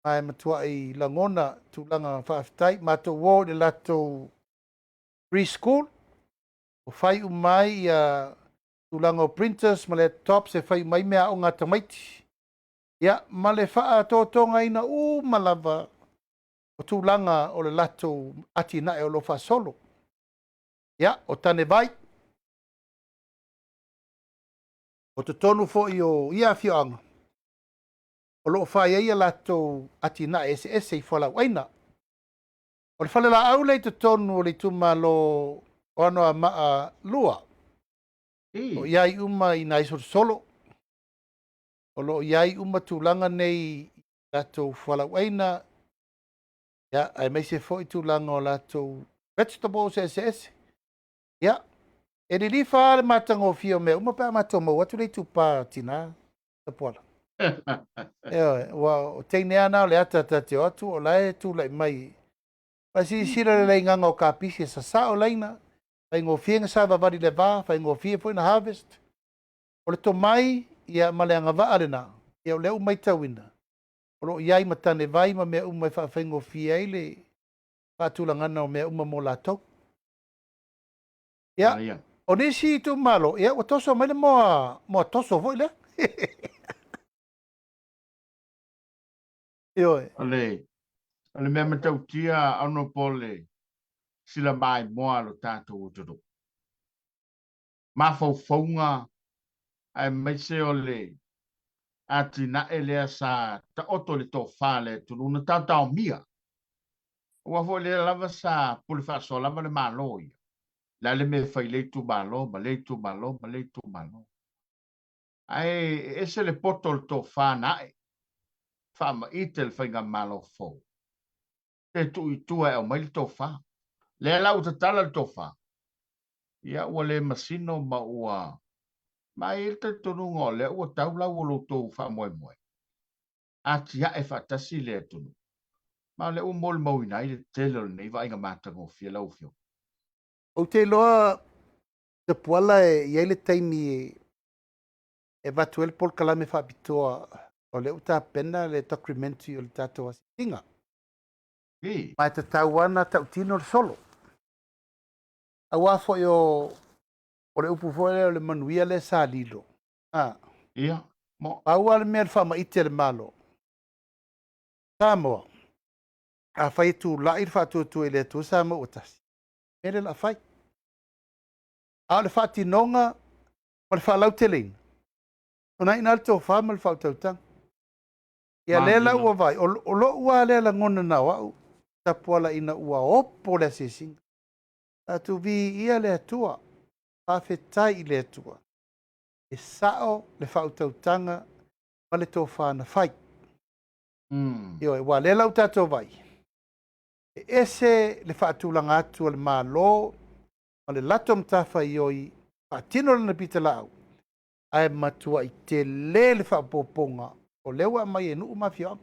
Mai matua i langona tūlanga whaafitai, mato wō le lato preschool, o whai umai i tūlanga o printers, ma le tops e whai umai mea o ngā tamaiti. Ia, ma le wha tōtonga ina malava o tūlanga o le lato ati na e o lo wha solo. Ia, o tane vai. O te tonu fo i o ia whioanga. O loo whai eia lato ati na ese i whala waina. O le whale la au lei te tonu o le tumalo o anoa maa lua. O iai uma i nai solo. O loo iai uma tūlanga nei lato whala waina. Ia, ai mai se fo i tūlanga o lato vegetables ese. Ia, e li whaare matango fio mea uma pēr matango watu lei tūpā tina ta poala. Wa o teine ana o le ata te atu o lae tu lai mai. Pasi sira le nganga o kapisi sa o laina. Fai ngō fienga sa wavari le vā, fai ngō fie po ina harvest. O le to mai ia maleanga vaalena, ia o leo mai tawina. O lo iai matane vai ma mea umai fai ngō fie ai le whātulangana o mea uma mo lātou. Ia, o nisi tu malo, ia o toso mai le moa toso voi le. Ale mea matau tia ano pole sila mai moa lo tātou utudu. Mafau faunga ai maise o le ati na elea sa ta oto le tō whale tunu na tātau mia. Ua fo le lava sa pule whaso lava le malo ia. La le me whai leitu malo, ma leitu malo, ma leitu malo. Ai ese le poto le tō whanae. Whama itel whainga malo fo. Te tu i tua e o mai le tō wha. Le lau te tala le tō wha. Ia ua le masino ma ua. Mai il te tonu ngō le ua tau lau o lo tō wha moe moe. Ati ya e whatasi le tonu. Ma le ua mol mau ina i le tele le nei wa inga mātango fia lau fio. O te loa te puala e iai le taimi e vatuel pol kalame whaapitoa o le uta pena le documentary o le tātou asinga. Mai te tauana tau tino le solo. A wafo o le upu foe o le manuia le sa lilo. Ia, mo. Aua le mea le whama ite le malo. Samoa. A whai tu lai le whatu e le tu Samoa utasi. Mere la whai. A le whati nonga o le whalau te lein. O nai nal tō whama le whautautang. Ia lela ua vai. O lo ua lela ngona na wau. Tapuala ina ua opo le sisinga. A tu vi ia le atua. Pawhetai i le atua. E sao le whautautanga ma le tō whana whai. Io e wa lela u tatou vai. E ese le whaatulanga atu le malo ma le lato mtafa ioi whaatino lana pita lau. Ai matua i te le whaapoponga o lewa mai e nuu mafia.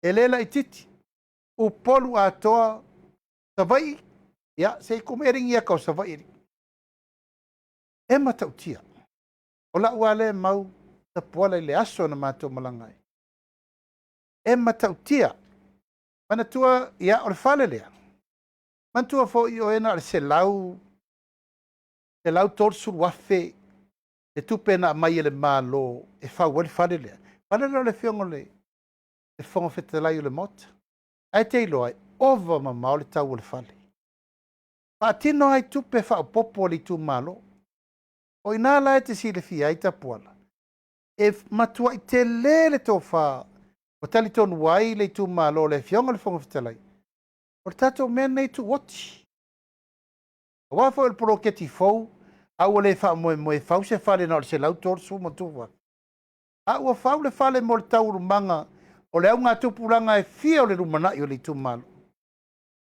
E lela i titi. U polu atoa savai. Ia, se kumering ia kau savai. E matautia. O la uale mau tapuala i le aso na mato malangai. E matautia. Manatua ia o le whale lea. Mantua fo i o ena se lau torsu wafe e tupena mai le malo e whau wale whale lea. Wale lea le fiongo le. e fonga fetalai o le mota. Ai te iloa, ova mamao le tau o le fale. Paatino ai tupe whaapopo le tu malo. O ina la e te si le fia ai tapuala. E matua i te lele tō wha. O tali tonu wai le tu malo le fionga le fonga fetalai. O tato mena i tu wati. O wafo el proketi fau. Au le wha moe fau se fale na o se lau tōru su mo tuwa. A ua fau le fale mo le tau rumanga. O le au ngā tupuranga e fia o le rumana i o le tu malo.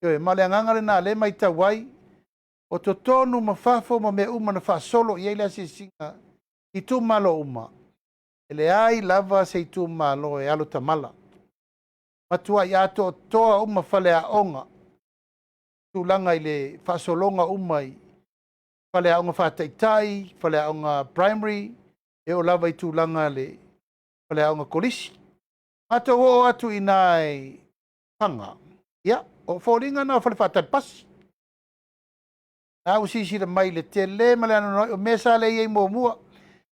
Yo e male angangare na le mai tawai. O to tonu mafafo ma me uma na fa solo i eile se singa i tu malo uma. Ele ai lava se i tu malo e alo tamala. Matua i ato toa uma fale a onga. Tu langa i le fa solonga uma i. Fale a onga fa taitai, fale a onga primary, e o lava i tu langa le fale a onga kolisi. Mato o atu i nai panga. Ia, o fōringa na fale fa tatpasi. A usisi le mai le tele ma le ano o mesa le iei mua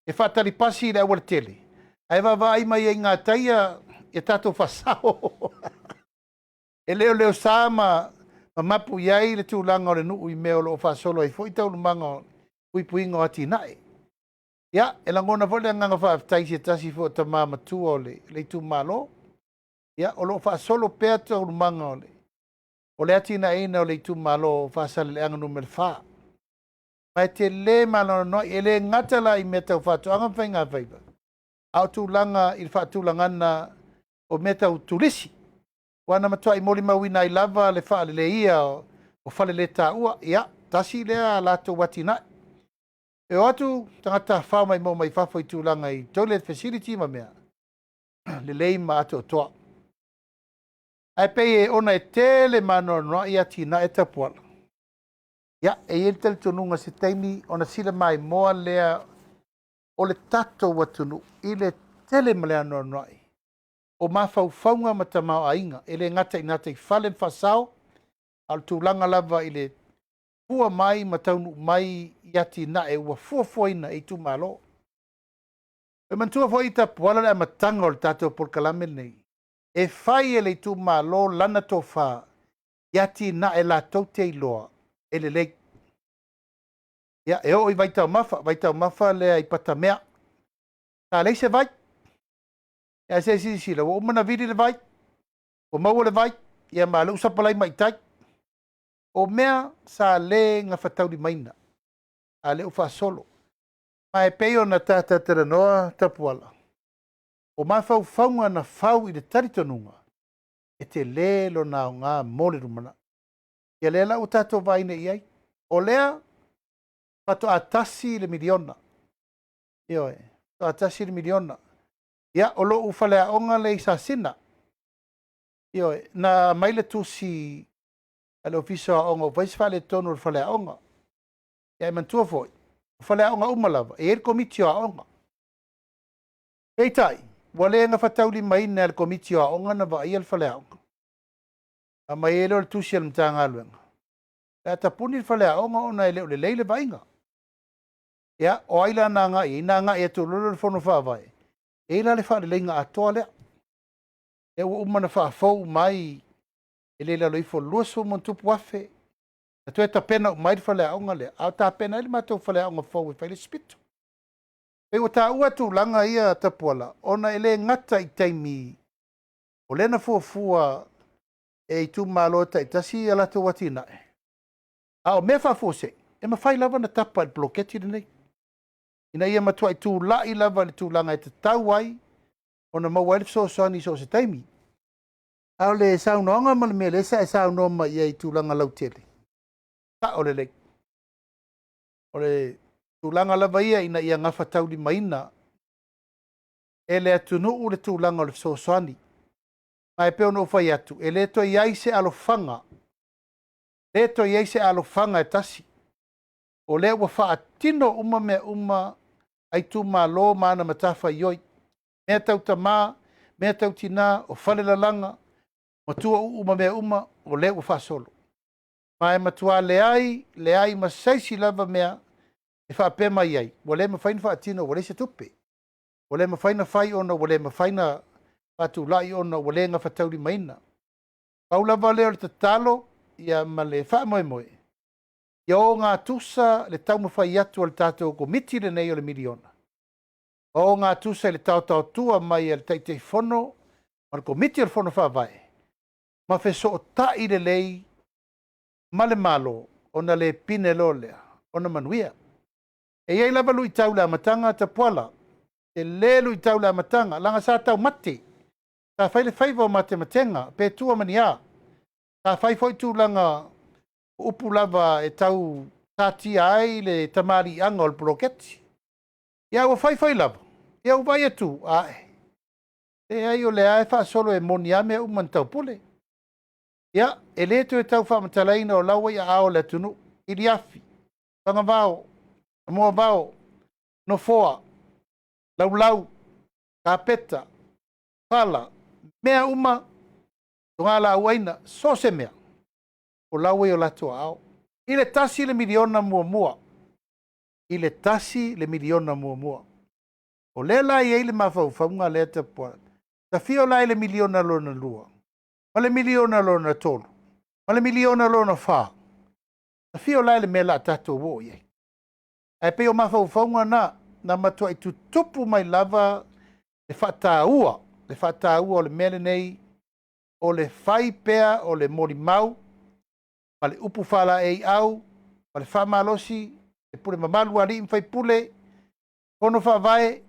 e fatali pasi le awal tele. Ai va mai e ngā taia e tato fasao. E leo sama ma mapu iai le tūlanga o le nuu i meo lo o fasolo ai fo i tau lumanga ui puinga o ati nae. Ia, e langona fo le nganga fa aftai se tasi fo ta mama tua o le tu malo. Ia, o lo fasolo pea tau lumanga o le. O le ati na eina o le tu malo fasale le anga numel fa. Mai te le malo no e le ngatala i meta fatu anga whainga whaiva. Au tūlanga i whaatūlangana o meta utulisi. Wana matua i moli mawina i lava le whaale le ia o whale le tā ua. Ia, tasi lea lato wati nai. E o atu tangata whao mai mo mai whafo i tūlanga i toilet facility ma mea. Le lei ma ato toa. Ai pei e ona e tele mano no i ati na e tapuala. Ia, e ientele tonunga se taimi ona sila mai moa lea o le tato watunu i le tele malea no noi. O mawhauwhaunga ma tamau ainga, e le ngata i nata i whale mwhasao, al tūlanga lava i le fua mai ma taunu mai i ati na e ua fuafuaina i tu malo. E mantua fo i tapuala le amatanga o le tato por kalame nei. E whai e le tu malo lana tō wha, i ati na e la tau te iloa, e le lei. Ia, e o i vaitau mafa lea i pata mea. Tā leise vai. Ia se si la o mana vidi le vai. O mau le vai. Ia ma le usapalai mai tai. O mea sa le nga fatau di maina. A le ufa solo. Ma e peo na tata tera noa tapuala. O ma fau faunga na fau i le taritonunga. E te lelo na o ngā mole rumana. Ia le la o tato vai ne iai. O lea pato atasi le miliona. Io e. To atasi le miliona. Ia o lo ufale a onga le isa sina. Io e. Na maile tusi ale ofiso a onga. Vais fale tonu le fale a onga. Ia e mantua foi. Fale a onga umalava. E el komiti a onga. Ei tai. Wale nga fatauli mai na el komiti a onga na va ia le fale a onga. A mai ele o le tusi al mtanga aluenga. E tapuni le fale a onga ona ele o le leile vainga. Ia, o aila nanga i nanga e tu lulu le fono whaavai. E la le wha le leinga atoa lea. E ua umana wha fau mai e le la loifo luaso mon tupu afe. E tu e ta pena umai le whalea aonga lea. Au ta pena ele matou whalea aonga fau e whaile spitu. E ua ta ua tu langa ia tapuala. Ona ele ngata i taimi. O lena fuafua e i tu malota i tasi ala tu watina e. Ao me wha fuose. E ma whai lava na tapa i bloketi de nei. Ina ia matua i tū la i lava le tū langa e te tau ai, o na mau ailif so soani so se taimi. Ao le saunoanga ma le mea lesa e saunoma ia i tū langa lau tele. Ta o le lei. O le tū langa lava ia ina ia ngafa tauli maina, e le atunu u le tū langa o le so soani. Ma e peo no fai atu, e le to iai se alofanga. Le to iai se alofanga e tasi. O le ua wha atino uma mea uma ai tu malo mana matafa ioi. Mea tau tamā, mea tau tina, o whale lalanga, matua uma mea uma, o le ua wha solo. Ma e matua le ai ma saisi lava mea, e wha pema iai. Wa le ma whaina wha atino, wa le se tupe. Wa le ma whaina whai ona, wa le ma whaina Fatulai ona ua lenga fatauli maina. Paulava leo le tatalo ia ma le faamoemoe. Ia o ngā tusa le taumawhai atu o le tātou komiti le nei o le miliona. O ngā tusa le tau tua mai le taitei fono, ma le komiti o le fono whawai. Ma feso o tai le lei, ma le malo, ona le pine lolea, ona manuia. E iei lava lui tau le amatanga ta puala, e le lui tau le amatanga, langa sa tau mate, ta whaile whaiva o mate matenga, pe tua mania, ta whaifoi tu langa upu lava e tau tati ai le tamari anga o le broketi. Ia ua whaifai lava, ia ua vai atu, ae. E ai o le ae wha solo e moni ame uman tau pule. Ia, e le tu e tau wha matalaina o laua ia ao le tunu, ili afi, panga vao, mua vao, no foa, lau, kapeta, pala, mea uma, tunga la uaina, so se mea, o laua i o latu ao. I le tasi le miliona mua. I le tasi le miliona mua. O le la i eile mawhauwhaunga le te poa. Ta fio la i le miliona lona lua. Ma le miliona lona tolu. Ma le miliona lona wha. Ta fio la i le mela tato wo iei. Ai pe o mawhauwhaunga na matua i tutupu mai lava le whataua. Le whataua o le mele nei. O le whai pea o le mori mau. Ma le upu whala ei au. Ma le whamalosi. E pule mamalu ali mwhai pule. Kono whawai.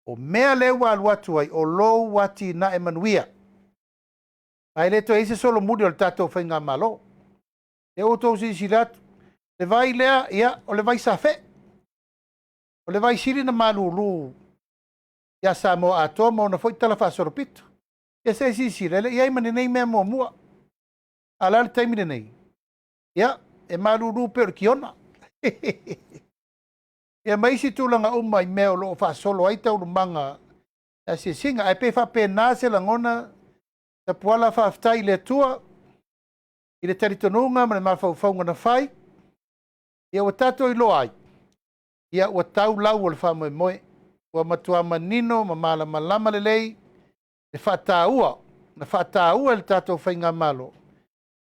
O mea lewa aluatu ai. O lou wati na emanuia. Ai le to eise solo mudi o le tatou whainga malo. E o tau si silatu. Le vai lea, ia, o le vai safe. O le vai siri na malulu. Ia Samoa atoa mo na foi tala whasoropito. Ia se si siri, ia ima nei mea mua. Ala le taimine nei. Ia, e malulu pe o kiona. Ia maisi tūlanga uma i mea o loo whasolo ai tau manga. Ia se singa, ai pe whape nase langona. Ta puala whaftai le tua. I le taritonunga ma le mawhauwhaunga na whai. Ia ua tato i loa ai. Ia ua tau lau o le whamoe moe. Ua matua manino ma mala malama le lei. Le whataua. Na whataua le tato whainga malo.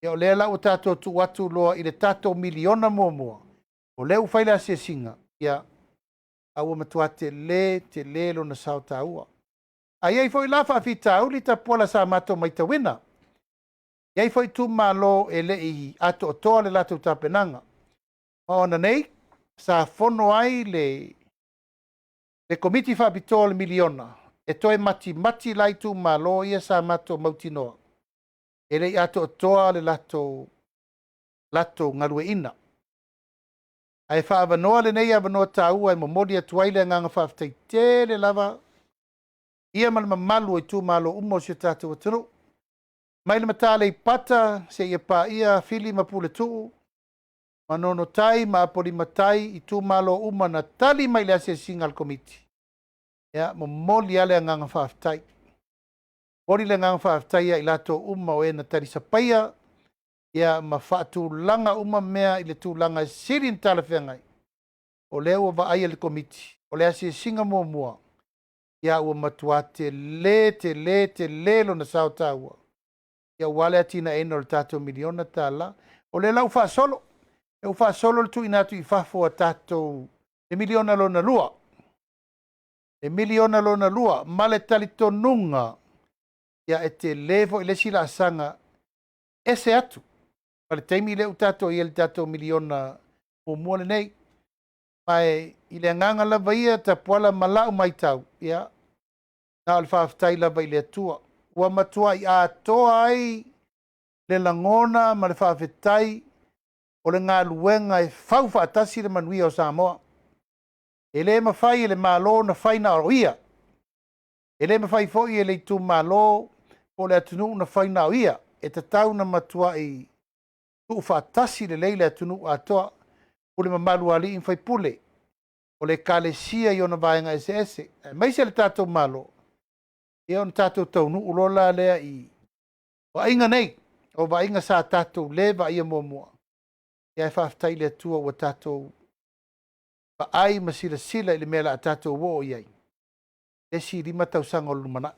Ia o lea lau o tato tu watu loa i le tato miliona mua. O leu whaile a se singa. Ia au matua te le lo na sao taua. Ai ai foi la fa fita uli ta pola sa mato mai ta wina. Ai foi tu malo e le i ato toa le lato tapenanga. Ona nei sa fono ai le Komiti Faamisionare miliona. E toi mati lai tu malo ia sa mato mautinoa. E le ato toa le lato ngalue ina. Ai fa avanoa le nei avanoa taua e momodi atuai le nganga whaftai te le lava. Ia malama malu i tu malo umo si tatu atunu. Mai le matale i pata se ia pa ia fili mapule tuu. Manono tai ma apoli matai i tu malo uma na tali mai le ase singa al komiti. Ia momoli ale a nganga whaftai. Mori le nganga whaftai ia i lato uma o e na tali sapaya. Ia ma whaatu langa uma mea i le tu langa sirin tala whengai. O leo wa aia le komiti. O le ase singa mua. Ia ua matua te le lo na sao taua. Ia wale atina eno le tato miliona tala. O le lau wha solo. E u wha solo le tu inatu i whafo a tato e miliona lo na lua. E miliona lo na lua. Male talito nunga. Ia e te levo i le sila asanga. Ese atu. Male teimi le u tato i le tato miliona mua le nei. Mai i le nganga lava ia ta puala malau mai tau. Ia. Na o le whaftai lava i le atua. Ua matua i a toa ai le langona ma le whawhetai o le ngā luenga e whau whaatasi le manuia o Samoa. E le mawhai e le malo na whaina o ia. E le mawhai foi e le tu malo o le atunu na whaina o ia. E te tau na matua i tu whaatasi le leile atunu a toa o le mamalu ali in whai pule. O le kalesia i ona vaenga ese. Maise le tatou malo. E on tatou taunu ulola lea i wa inga nei o wa inga sa tatou leva ia mua. Ia e whaftai le tua o tatou wa ai masila sila ili mela a tatou wo iai. E si rima tau sanga o lumana.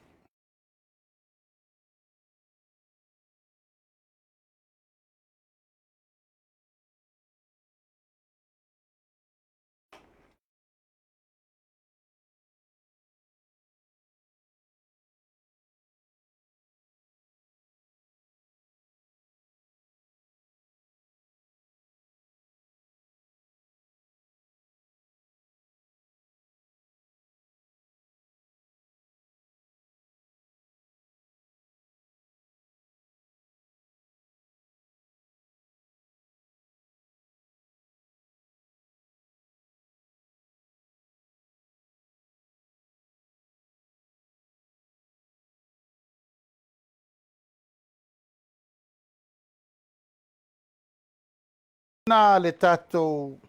na le tatou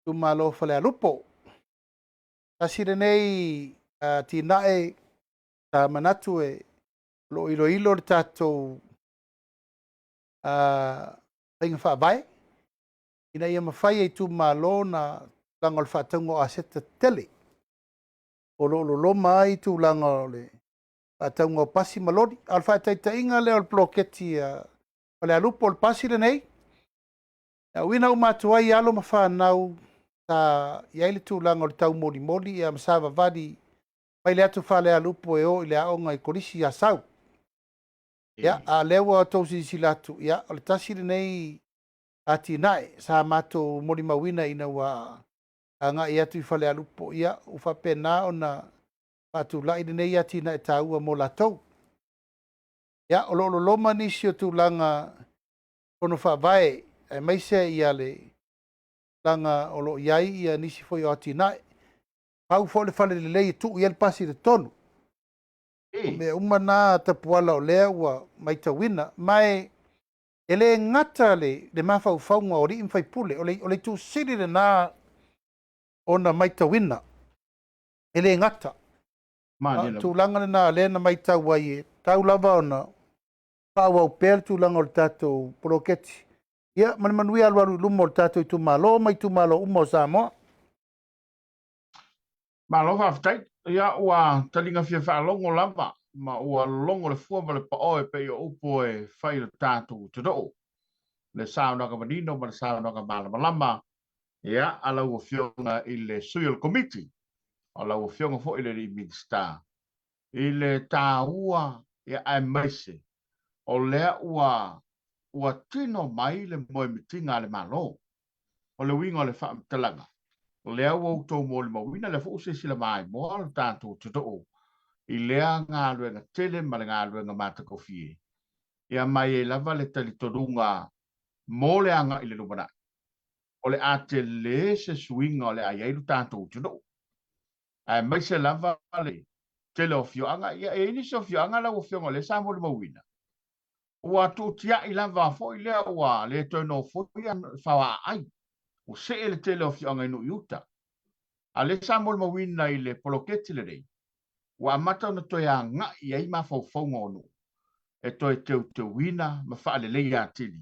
tumalo fale alupo. Tasire nei tinae ta manatu e lo ilo le tatou inga whaabai. Ina ia mawhai e tumalo na langa o le whaatango a seta tele. O lo mai tu langa o le whaatango o pasi malori. Al whaataita inga leo le ploketi o le alupo o le pasi le nei. Wina o matua i alo mawhanau ta iaile tūlanga o le tau mori mori ia masawa vadi mai le atu whale alupo e o i le aonga i korisi a sau. Ia, a lewa o tau silatu. Ia, o le tasiri nei ati nae sa mato mori mawina ina wa anga i atu i whale alupo. Ia, uwhape na o na patu lai nei ati nae taua mo la tau. Ia, o lo loma nisi o tūlanga kono whawae e maise ia le langa o lo iai ia nisi foi o ati nae. Pau fo le fale le lei tu i el pasi le tonu. O me umana tapuala o lea ua maita wina. Mai ele ngata le mawhau whaunga o ri imwhai pule. O le tu siri le nā ona maita wina. Ele ngata. Tu langa le nā le na maita wai e. Tau lava ona pau au pēr tu langa o le tātou proketi. Ia, manui alwaru lumo o le tātou i tu malo, mai tu malo umo Samoa. Malo whaftai, ia ua talinga fia whaalongo lava, ma ua longo le fua le pa oe pe i upo e whai le tātou te doo. Le saunaka manino, ma le saunaka malama, ia ala ua fionga i le Missionary Committee, ala ua fionga fo i le minister. I le tāua ia ai maise, o lea ua tino mai le moe mitinga le malo, o le winga o le whaamtalanga. Lea ua utou mo le mawina le fo se sila mai mo le tātou te doo. I lea ngā luenga tele ma le ngā luenga mātakofie. Ia mai e lava le talitonunga mo le anga i le lumana. O le ate le se suinga o le aiairu tātou te doo. Ai mai se lava le tele o fioanga. Ia e ini se o fioanga la o fionga le sa mo le mawina. Ua tutia i lava fo i lea ua le toino fo i whawa ai. O se le tele o fionga inu iuta. A le sa mo le mawina i le poloketi le rei. Wa amata na toi a nga i ai mawhau ngonu. E toi te wina ma wha le lei a tili.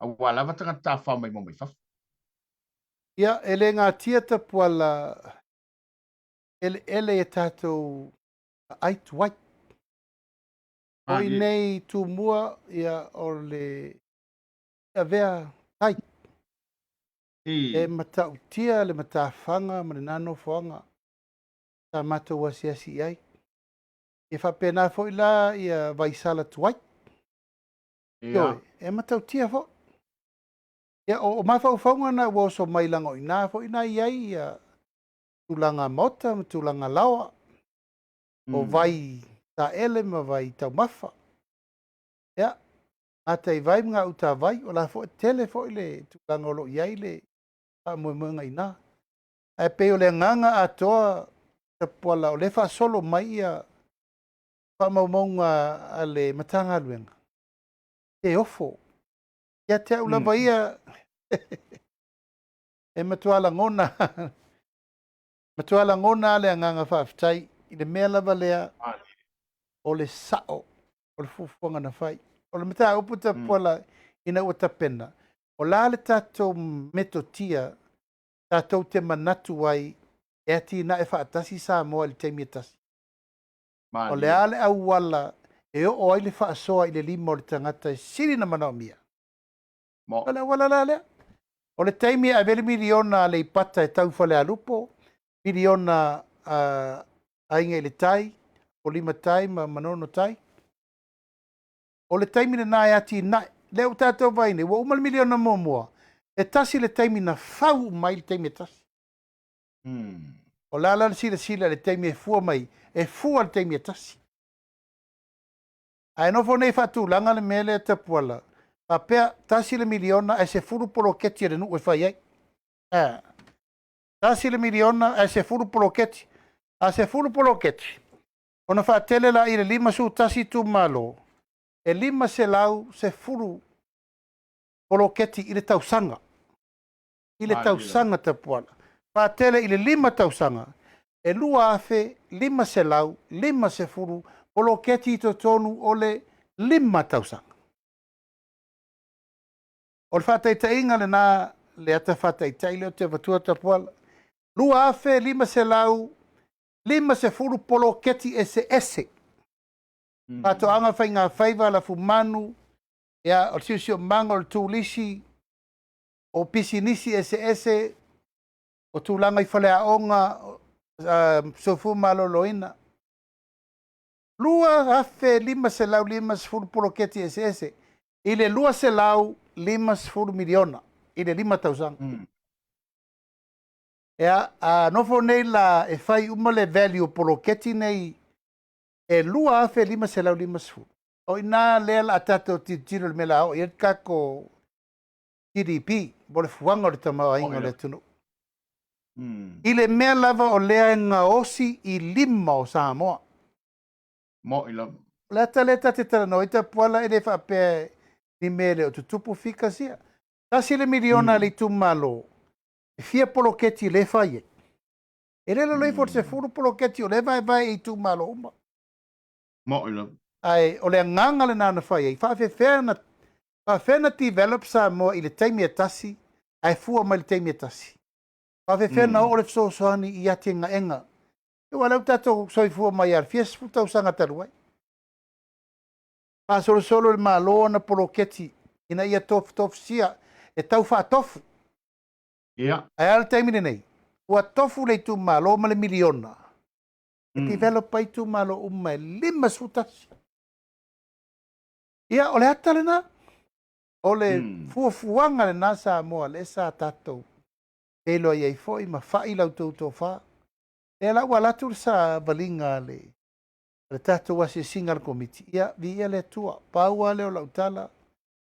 A wa lava tanga tā whau mai mo mai whafu. Ia, ele ngā tiata puala ele e tātou aitu wai. Oi nei tu mua ia o le vea tai. E matau tia le matawhanga ma le nano whanga. Ta mata wasiasi ai. E whapena fo i la ia vaisala tuai. Ia. E matau tia fo. Ia o mawhau whaunga na ua oso mai langa o ina fo ina iai ia tulanga mota ma tulanga lawa. O vai ta ele ma vai tau mafa. Ia. Ata i vai mga uta vai o la fo tele fo i le tulanga olo iai le moe nga ina. E peo le nganga atoa ta pola o le fa solo mai ia fa maumonga a le matanga luenga. E ofo. Ia te au lava ia e matuala ngona. Matuala ngona le nganga whaafitai i le mea lava lea o le sao o le fufuanga na whai. O le mataa uputa pola ina ua tapena. O la le tatou metotia tatou te manatu wai e ati na e whaatasi Samoa le teimia tasi. O le ale au wala e o ai le whaasoa i le lima o le tangata e siri na mana o mia. O le wala la lea. O le teimia a vele miliona le ipata e tau whale alupo, miliona a inga i le tai, o lima tai ma manono tai. O le teimina na e ati na leo tatou vaine, wa umal miliona mua. E tasi le teimina fau mai le teimia tasi. O la sila le teimia fua mai, e fua le teimia tasi. Ai nofo nei fatu langa le mele te puala. Papea tasi le miliona e se furu poloketi e nu e fai ai. Tasi le miliona e se furu poloketi. A se furu poloketi. Ona fa tele la i le lima su tasi tu malo. E lima se lau se furu poloketi i le tausanga. I le tausanga tapuala. Whātele i le 5 tausanga. E lua afe, 5 se lau, 5 se furu, poloketi I tonu o le 5 tausanga. O le whātaitainga le nā le ata whātaitai leo te watua tapuala. Lua afe, 5 se lau, 5 se furu poloketi ese. Patoanga whainga whaiva la fumanu, ia o siusio manga o le tūlisi, o pisinisi ese, o tūlanga I whale aonga, sofu maloloina. Lua afe 5 se lau 5 se furu poloketi ese. I le lua se lau 5 se furu miliona. I le 5,000. Ea, nofo nei la e whai uma le value poloketi nei e lua afe 5 se lau 5 se furu. O ina lea la atato tiro le mela o i kako GDP, bole fuanga o le tamau inga le tunu. I le mea lava o lea ngā osi I 5 o Samoa. Mo I lava. Leta te tala no, ita puala e le whapea ni mele o tutupu fika sia. Kasi le miliona le tumalo, e fia poloketi le whaie. E le loi for se furu poloketi o le vai I tumalo uma. Mo I lava. Ai, o le nganga le nana whaie, I whawhena develop Samoa I le taimia tasi, ai fua mai le taimia tasi. Whawhena o le fsosoani I ate nga enga. E walau tato soifua mai ar, fies futau sanga taruai. Solo le malo na poloketi, ina ia tofu sia, e tau whaatofu. Ia. Ai ala taimine nei, ua tofu le tu malo ma le miliona. E develop ai tu malo uma e 5 sutasi. Ia, o le hata le na, o le fuafuanga le na Samoa, le sa tatou. E loa iei foi, ma whai lau tautou wha. E la ua latu sa valinga le tatou wasi singal komiti. Ia, vi ia le tua, paua leo lau tala,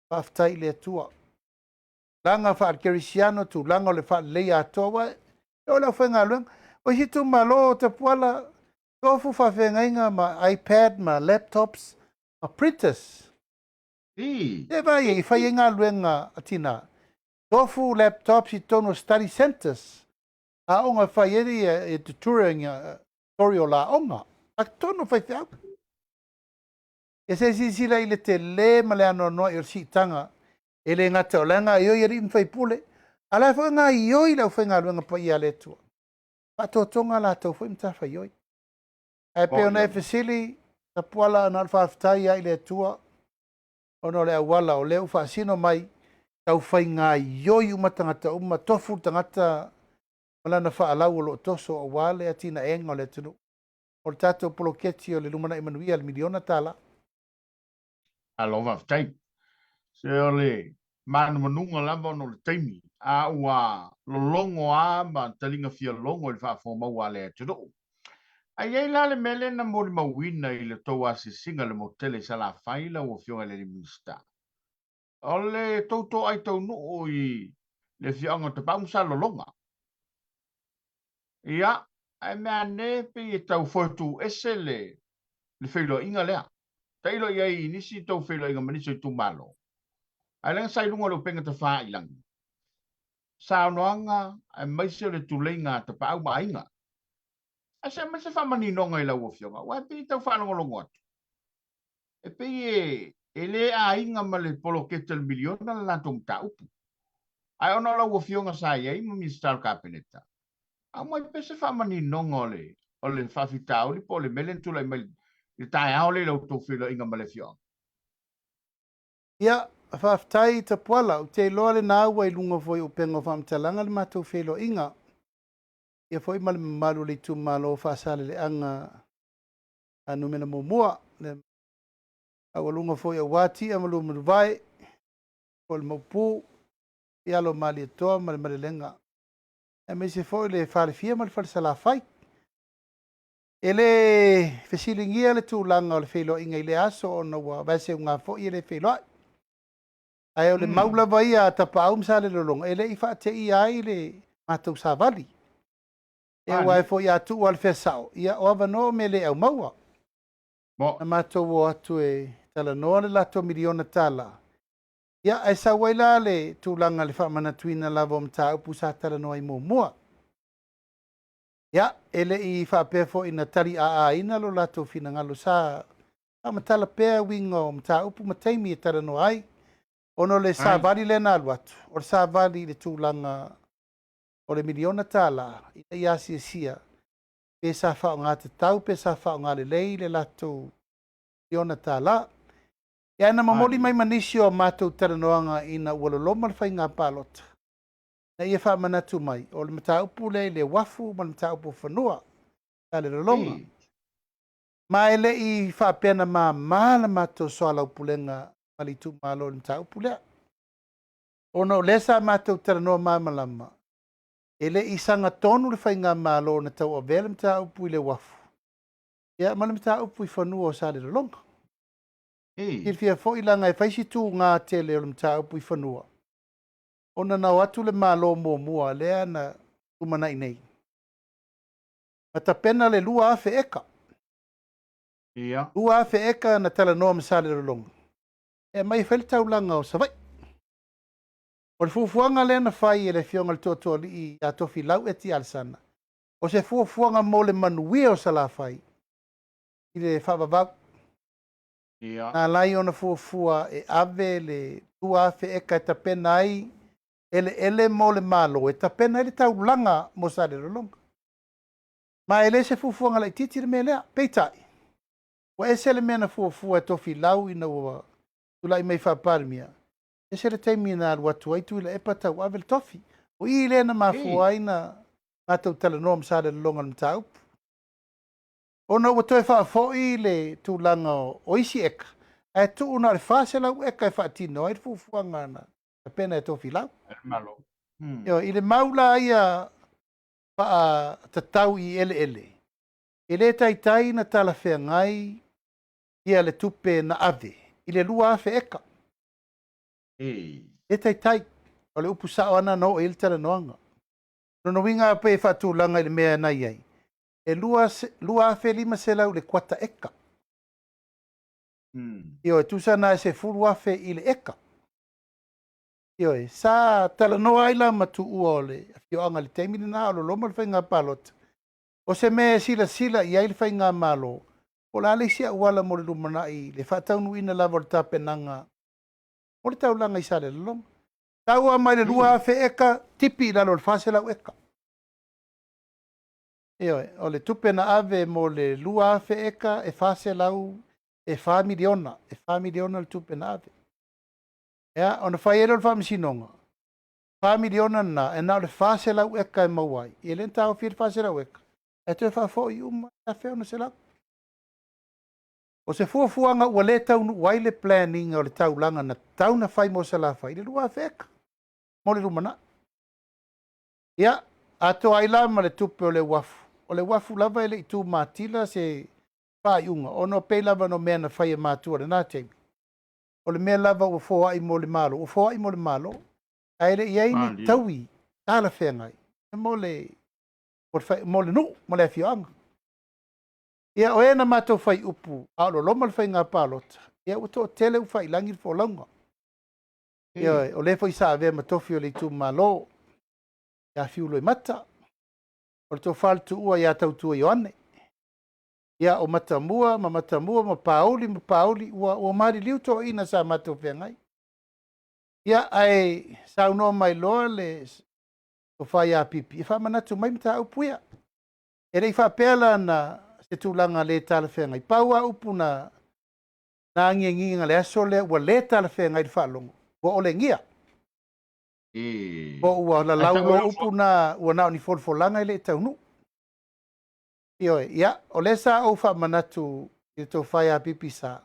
paftai le tua. Langa wha alkerisiano tu, langa o le wha leia atoa, e o lau whenga luenga. O hitu malo te puala, tofu whawhenga ma iPad, ma laptops, ma printers. E vai e whai ngā luenga atina. Tofu laptops I tono study centers. A onga whai e tutoring story o la onga. A tono whai whiau. E se sisila I le te le ma le ano noa I o si tanga. E le ngata o langa I oi rin whai pule. A la whai ngā I oi lau whai ngā luenga pa I a le tua. Pa totonga la tau whai mta whai oi. E peo na e whasili, ta puala na alfa aftai I le tua. Ono le awala o leo whaasino mai tau whai ngā ioi umatangata uma tofu tangata malana whaalau o lo toso o wale atina enga o le tunu. O le tatou poloketi o le lumana Emanuia le miliona tala. Aloha whtai. Se o le manu manunga lava no le taimi. A ua lolongo a ma talinga fia longo I whaafo maua le tunu. Ai ei la le mele na mori mawina I le tau ase singa le motele sa la whaila o fionga le minista. O le tauto ai tau nuu I le fianga te paumsa lolonga. Ia, ai mea ne pe I tau whotu ese le whilo inga lea. Tailo iai nisi tau whilo inga maniso I tumalo. Ai lenga sai lunga lo penga te wha ilang. Sao noanga ai maise le tulenga te pau mainga. Asa mase fa mani nonga I lau o fionga. Wai pe tau wha longo atu. E pe e le a inga ma le poloketa le miliona la tong ta upu. Ai ona lau o fionga sa iai ma minister kabineta. A mai pe se fa mani nonga o le whawhitau li po le melen tula I mai le tae ao le lau tau whilo inga ma le fionga. Ia, whaftai ta puala, o te loa le nā ua I lunga foi o pengo whamtalanga le mātou whilo inga. Ia foi ma le malu le tu malo whaasale le anga anumena mumua. Awa lunga foi a wati, amalu maruwai, o le maupu, I alo mali atoa, ma le marelenga. E me se foi le whale fia, ma le whale salafai. E le whesilingia le tūlanga o le whilo inga I le aso o na wa vase unga foi I le whilo ai. Ai o le maula vai a tapa aum sa le lolonga. E le I whaate I ai le mātou sa vali. E wai foi atu o le whesao. Ia o avano me le au maua. Na mātou o atu e tala noa le lato miliona tala. Ia ai sa waila le tūlanga le whamanatuina lava o mta upu sa tala no ai mua. Ia ele i whapefo ina tari a ina lo lato fina ngalo sa matala pea winga o mta upu mataimi e tala no ai. Ono le sa vali le na aluatu. O le sa vali le tūlanga o le miliona tala ina ia sia pe sa whao ngā te tau pe sa whao ngā le lei le lato miliona tala. Ia na mamoli mai manisi o mātou taranoanga ina ualoloma le whai ngā pālota. Na ia wha manatu mai, o le mata upu le wafu, ma le mata upu whanua, ka le rolonga. Ma ele i wha pena ma mātou soalau pulenga malitu malo le mata upu lea. Ono lesa mātou taranoa malama. Ele i sanga tonu le whai ngā malo na tau a vele mata upu i le wafu. Ia ma le mata upu i whanua o sa le rolonga. Fia fo ilanga e faisi tu ngā tele o le mta upu i whanua. Ona na watu le malo mua lea na umana nei. Mata pena le lua afe eka. Lua afe eka na tala noa masale rolonga. E mai whele taulanga o savai. O le fuafuanga lea na whai e le fionga le totoa li i atofi lau e ti alsana. O se fuafuanga mo le manuia o sa la whai. I le whavavau. Nā lai ona fuafua e ave le tua afe eka e tapena ai ele mo le malo e tapena ele taulanga mo sa le rolonga. Ma ele se fuafuanga lai titi le mea lea, peitai. Wa ese le mea na fuafua e tofi lau ina ua tulai mai whaparimia. Ese le teimi na watu ai tu ila epa tau ave le tofi. O i le na mafua ina matau tala noa msa le rolonga le mta upu. Ona ua toe whaafoi le tūlanga o isi eka. E tu una le whase lau eka e whaatino. Ai fuafuanga na pena e tofi lau. I le maula ia paa tatau i ele. I le tai na tala whea ngai ia le tupe na ave. I le lua afe eka. E tai o le upu sao ana no e il tala noanga. Nono winga pe whaatūlanga i le mea nai ai. E lua afe lima se lau le kwata eka. Io e tusana se fulu afe i le eka. Io e sa tala noa aila matu ua le fio anga le teimini na alo loma le whainga palota. O se mea sila i aile whainga malo. O la le sia uala mo le lumana i le whataunu ina lava le tapenanga. O le taulanga i sa le lalonga. Tau a mai le lua afe eka tipi lalo le whase lau eka. Ioe, o le tupe na ave mo le lua afe eka e whase lau e whamiliona le tupe na ave. Ea, o na whaiero le whamisinonga. Whamiliona na, e nao le whase lau eka e mauai. I le ntao whir whase lau eka. E tue whafo i uma, a wheo na se lau. O se fuafuanga ua le taunu wai le planning o le taulanga na tauna whai mo se la whai. Le lua afe eka. Mo le rumana. Ia, ato aila ma le tupe o le wafu. O le wafu lava ele i tū mātila se whaiunga. O no pei lava no mea na whai e mātua le nā teimi. O le mea lava ua fōai mo le malo. Ua fōai mo le malo. A ele i aini taui. Tāla whengai. Mo le nu. Mo le awhioanga. Ia o ena mātou whai upu. Aolo loma le whai ngā pālota. Ia ua tō tele u whai langi le fōlaunga. Ia o le whai sa avea matofi o le i tū malo. Ia whiulo i mata. O le tō whaltu ua ia tautua Ioane. Ia o matamua, ma pauli, ua mari liu tō ina sa matou whengai. Ia ai saunoa mai loa le o whai a pipi. I whamanatu mai mta upu ia. E rei whapela na se tūlanga le tala whengai. Paua upu na nginga le aso le ua le tala whengai le whalongo. Ua ole ngia. Bo ua la lau upu na ua nao ni folfolanga ile taunu. Ia, o le sa o wha manatu i tō whai a pipi sa.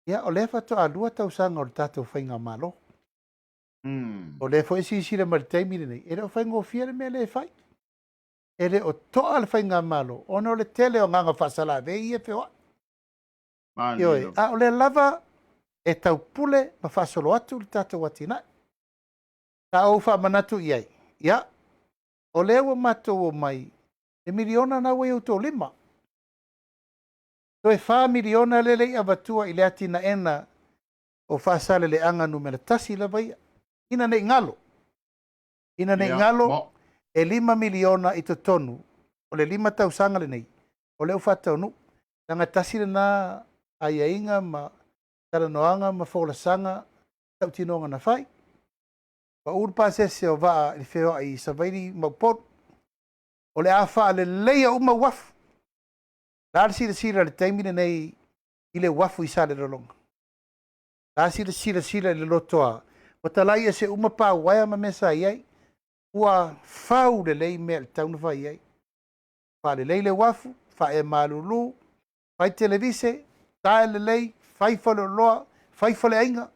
Ia, o le whato a lua tau sanga o le tātou whainga malo. O le fo isi isi le maritaimi nei. Ere o whaingo fia le mea le whai. Ere o toa le whainga malo. Ono le tele o nganga whasala ve i e whioa. A o le lava e tau pule ma whasolo atu le tātou watina. Ta o wha manatu iai. Ia, o lewa matou o mai, e miliona na wei uto lima. So e wha miliona lele i avatua i le atina ena, o whaasale le anga numera tasi la vai. Ina nei ngalo. Ina nei ngalo e 5 miliona i tonu. O le 5 tausanga le nei. O le ufata nu. Nanga tasi na aiainga ma taranoanga ma whaulasanga tau tinonga na whai. Wa urpa se o vaa i whio ai savairi maupot. O le awha le leia uma wafu. Lāra sira le taimine nei i le wafu i sale rolonga. Lāra sira le lotoa. O talai e se uma pā waia ma mesa iai. Ua whau le lei mea le taunu whai iai. Wha le lei le wafu, wha e malulu, whai televise, tae le lei, whai whale loa, whai whale ainga.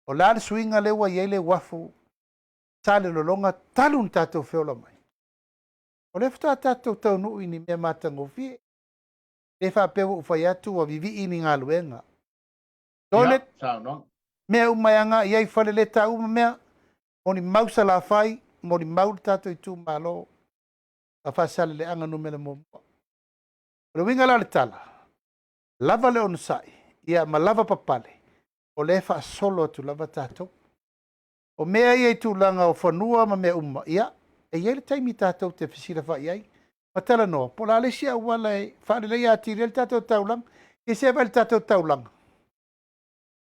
O lāra suinga le wa iai le wafu. Sale rolonga talun tātou whiola mai. O le whata tātou tau nui ni mea mātango fie. Le whapewa uwhai atu wa vivi ini ngā luenga. Toilet, mea umaianga iai whale le tā uma mea, moni mausa la whai, moni maul tātou i tū mālo, a whasale le anga numele mō mua. O le winga la le tala, lava le onu sai, ia ma lava papale, o le wha solo atu lava tātou. O mea iai tūlanga o whanua ma mea uma, ia, e iai le taimi tātou te whisira wha iai, matala noa, po la le sia wala e whaare lei ati le tātou taulang, e se wale tātou taulang.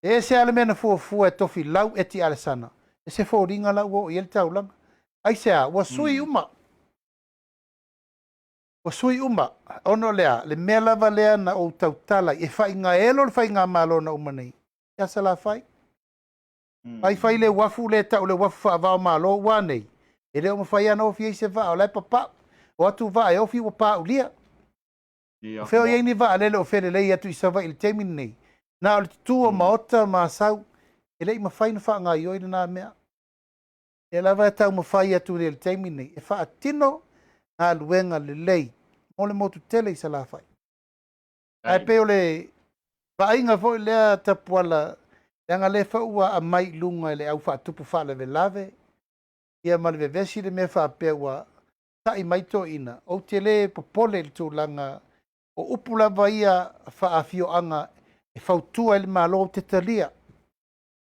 E se ale mena fua e tofi lau e ti ale sana, e se fo ringa lau o iai le taulang. Ai se a, wa sui uma. Wa sui uma, ono lea, le mea lava lea na o tautala, e whai ngā elo le whai ngā malo na uma nei. Ia sa la whai. Whai le wafu le tau le wafu wha avao malo wa nei. E leo ma whai ana ofi eise wha o lai papa. O atu wha e ofi wa pā ulia. O wheo iei ni wha alele o whele lei atu i sawa ili teimini nei. Nā o le tutua maota ma sau. E lei ma whai na wha ngā ioi na mea. E lava e tau ma whai atu le teimini nei. E wha atino ngā luenga le lei. Mo le motu tele i sa la whai. Ai peo le wha inga fo i lea tapuala. Nga le whaua a mai lunga le au wha tupu wha le lave. Ia ma le vesi le mea wha apea ua ta i maito ina. O te le popole le tūlanga o upu lava ia wha a fio anga e whautua ele malo te talia.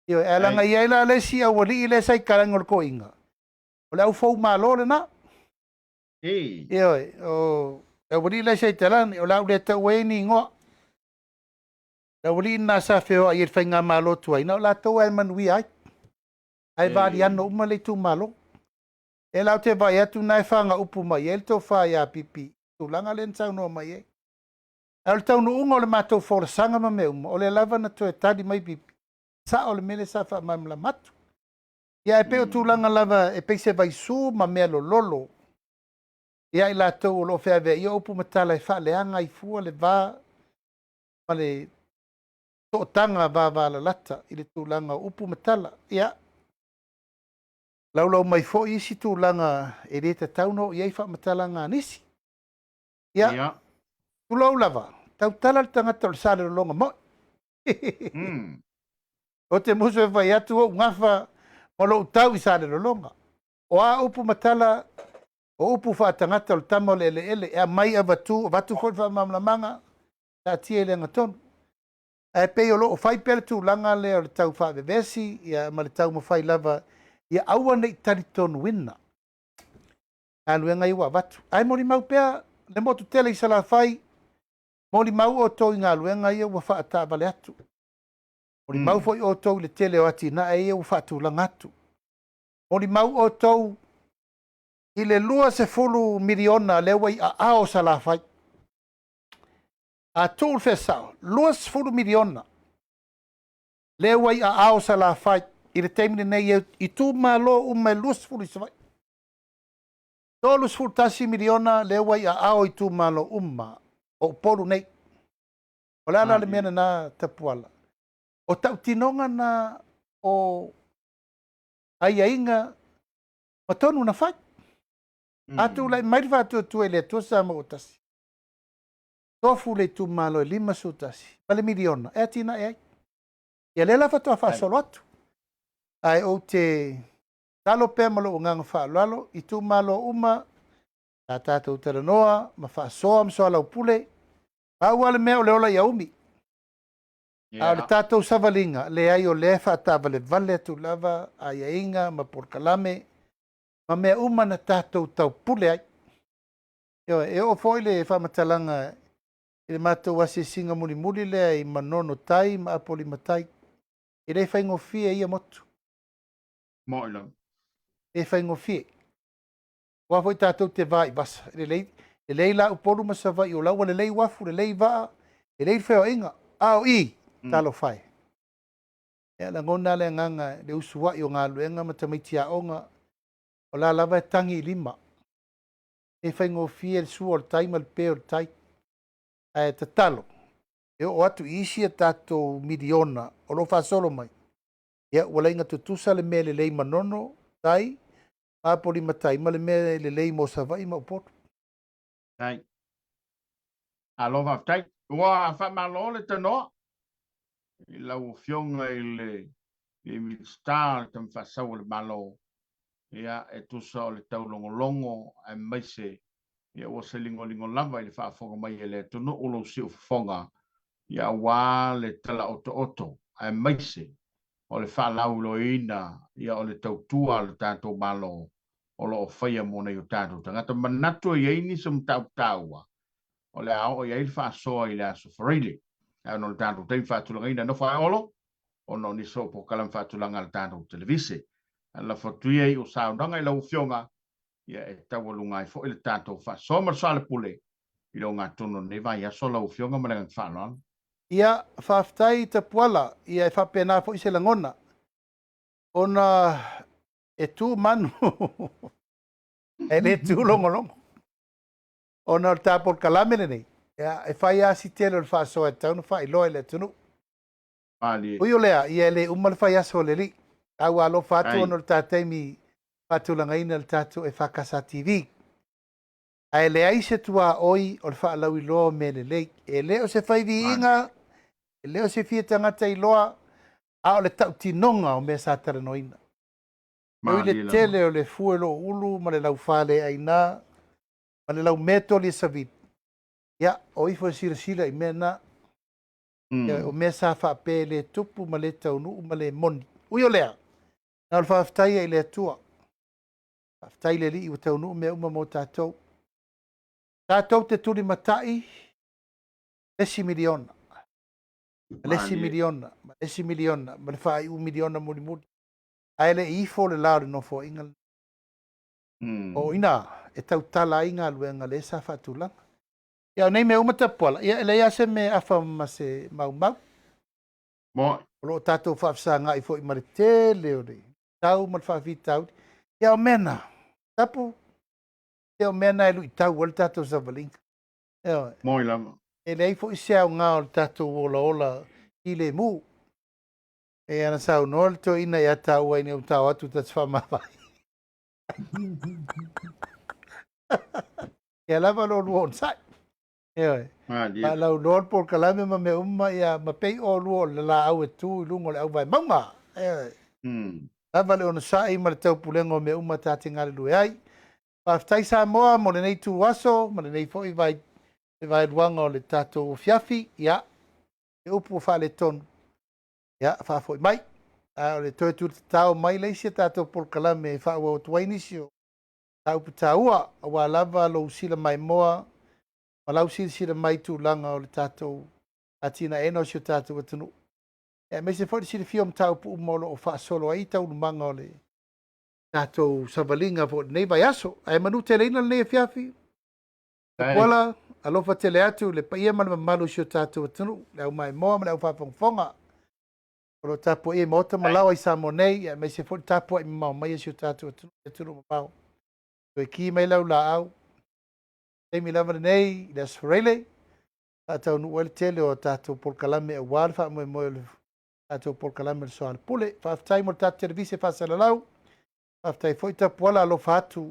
Io e langa ia ila le si a wali i le sai karangol ko inga. O le au whau malo le na. Io o e wali i le sai talani o lau le tau e ni ngoa. La wali na sa feo ai fa nga malo tua ina la to e man wi ai ai va dia no uma le tu malo e la te va ya tu na fa nga upu mai el to fa ya pipi tu langa len sa no mai el tau no ungo le mato for sanga ma me o le lava na to e tadi mai pipi sa o le mele sa fa mam la matu ya e pe tu langa lava e pe se vai su ma me lo lolo ya ila to lo fe ave yo upu matala e fa le anga i fu le va ma le to tanga va la lata i le tūlanga upu matala. Ia. Laulau mai fo isi tūlanga e re te tauno i ei wha matala ngā nisi. Ia. Tūlau lava. Tau tala le tangata o le sāle o longa mo. O te muso e vai atu o ngawha mo lo tau i sāle o longa. O a upu matala o upu wha tangata o le tamo le ele e a mai a vatu fo wha mamlamanga ta tia le ngatonu. E pei o loo whai pere tu langa le o le tau whawe vesi, ia ma le tau ma whai lava, ia aua nei tari tonu wina. Aluenga iwa watu. Ai mori mau pea, le motu tele i sala whai, mori mau o tau i ngā luenga ia ua wha ata vale atu. Mori mau foi o tau le tele o ati na e ia ua wha tu langa atu. Mori mau o tau i le lua se fulu miliona le wai a ao sala whai. A tūl whesau, luas furu miliona. Le wai a ao sa la whai, i re teimine nei i tū malo umai luas furu i savai. Tō luas furu tasi miliona, le wai a ao i tū malo o poru nei. O le ala le mena na tapuala. O tau tinonga na o aia inga, o tonu na whai. Atu lai mairiwa tu e le tuasa ma o tasi. Tofu le tu malo 5 sutasi. Pale miliona. E atina e ai. Ia lela fatoa wha solo atu. Ai o te talo pe malo o nganga wha lalo. I tu malo uma. Ta tata utara noa. Ma wha soa msoa lau pule. Pau ale mea o le ola ia umi. A o le tātou savalinga, le ai o le whaatawa le vale tu lava, a ia inga, ma porkalame, ma mea uma na tātou tau pule ai. E o foi le whamatalanga, e le mātou ase singa muli muli lea i manono tai, ma apoli matai. E rei whaingo fie ia motu. Moilo. E whaingo fie. Wa foi tātou te vai basa. Le lei la upolu masava i o laua, le lei wafu, le lei vaa, le lei wheo inga. Au i, talo whai. E la ngona le nganga, le usua i o ngā luenga matamaiti a onga, o la lava e tangi i lima. E whaingo fie le sua o le tai, ma le peo le tai. E te talo. E o atu isi e tātou miliona, o lo whasolo mai. Ia, wala inga tutusa le mele lei manono, tai, apoli matai, ma le mele lei mo savai ma upoto. Tai. Aloha tai. Ua whamalo le tanoa. I lau fionga i le ministar tam whasau le malo. Ia e tusa o le taulongolongo e maise. Ia ua se lingo lava i le whaafonga mai e le tunu ulo si ufonga. Ia wā le tala oto e maise. O le whalau loina. Ia o le tautua le tātou malo. O lo whaia mona i o tātou tangata. Manatu i eini sam tautaua. O le ao i eil whaasoa i le aso whareile. No le tātou tei whaatulanga ina no whae olo. O no ni so po kalam whaatulanga le tātou televise. La whatuia i o saunanga i lau fionga. Ia e tawalunga i fo i le tātou whaasoa mar Soalepule. I lo ngā tono ne vai aso lau fionga marangang whaanoan. Ia whaftai ta puala, ia e whapena fo i se langona. Ona e tū manu. E le tū longolongo. Ona o tāpol kalamene nei. Ia e whai asi tele o le whaasoa e taunu whai loa le tunu. Ui o lea, ia le umal whai aso le li. Au alo whatu ono le tātei mi whatulanga ina le tātou e whakasa TV. Ai le aise tua oi o le whaalau i loa me le lei. E leo se whai vi inga, e leo se fia tangata i loa, a o le tau tinonga o mea sātara noina. Ui le tele o le fuelo ulu, ma le lau whale aina, ma le lau meto li savit. Ia, o ifo sila i mena, o mea sa whape le tupu, ma le taunu, ma le moni. Ui o lea, na o le whaftai i le atua. Whaftai le li i o taunu, mea uma mo tātou. Tātou te tuli matai, lesi miliona. Lesi miliona, ma le whai u miliona muli muli. Ai le ifo le laure no fo inga. O ina, e tau tala inga luenga le sa whatulanga. Ia nei me umata pola, ia le ia se me afa ma se mau. Mo. Lo tātou whafsa ngā i fo i mare tele o rei. Tau ma whawhi tau. Ia o mena, tapu. Ia o mena e lui tau o le tātou savalinga. Moi lama. E le ifo i seau ngā o le tātou ola i le mu. E ana sau noa le to ina ia tau ai ni o tau atu tatu whamawai. Ia lava lo luo on sai. Ma lau lor por kalame ma me umma ia ma pei o luo le la au e tu i lungo le au vai maunga. Lava le ona sai ma le tau pulengo me umma tāti ngale lue ai. Whaftai Samoa mo le nei tu waso, ma le nei fo i vai luanga o le tātou fiafi, ia, e upu o whale tonu. Ia, whafo i mai. O le toi tu tau mai leisi tātou por kalame e whaua o tuainisi o tau putaua, a wā lava lo usila mai moa, ma lau sila mai tu langa o le tātou atina eno si o tātou atunu. E me se fwoi sila fiom tau pu umolo o whaasolo ai tau lumanga o le tātou savalinga fo nei vai aso. Ai manu te leina le nei fiafi. Kuala, alofa tele atu, le paia mana malu si o tātou atunu, le au mai moa, le au whafonga. Oro tapo e mota malawa i Samoa nei, e me se fwoi tapo e mau mai si o tātou atunu mamau. So e ki mai lau la au. Teimi lava nei, le asfarele, tātou nuele tele o tātou porkalame e wāle, wha moe moe le tātou porkalame le Soalepule, whaaftai mo tātou televise whaasalalau, whaaftai fwoi tapuala alo whaatu,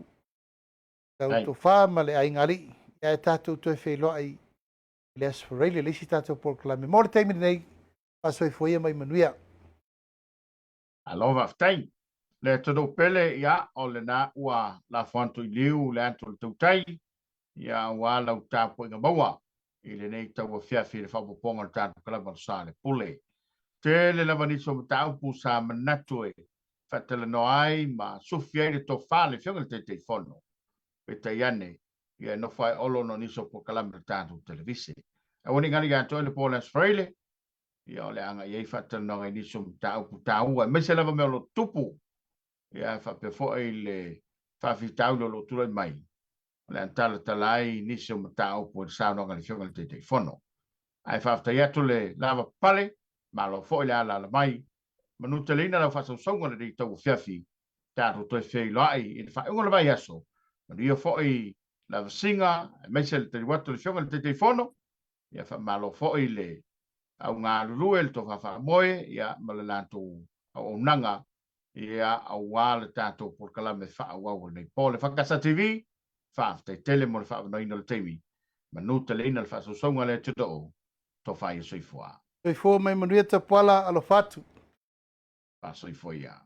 tātou whaama le aingali, ia e tātou toi whailoa i le asfarele, le isi tātou porkalame. Mo le teimi nei, whaasoi fwoi mai manuia. Alo whaaftai. Le todo pele ia o le na ua la whantu i liu le anto le tautai. Ia wā lau tāpo inga maua. I le nei tau fiafi le whapoponga le tātou kalama Soalepule. Tele lava ni so mataupu sa manatu e whatala no ai ma sufi ai le tō whale whionga le te whono. Pe te iane, ia no whai olo no niso po kalama le tātou televisi. A wani ngani gato le Paul Asfraile, ia ole anga iei whatala no ai niso mataupu tāua. Me se lava meo lo tupu, ia whapefo ai le whawhi taulo lo tulai mai. Le antala talai niso mataupu le sauno ngali whionga le te whono. Ai whaftai atu le lava pale, ma lo fo le ala la mai manu te leina la fa so ngale di tau fiafi ta ro to fe lo ai in fa ngole vai aso manu io fo i la singa me se te watu le shonga te telefono ia fa malo fo i le au nga luel to fa moe ia malalanto au nanga ia au wale tato por kala me fa wa le pole fa casa tv fa te tele mo fa no ino le tv manu te leina la fa so ngale to fa i so fo Soy fo mai manuia te pala alo fatu. Paso y foi ya.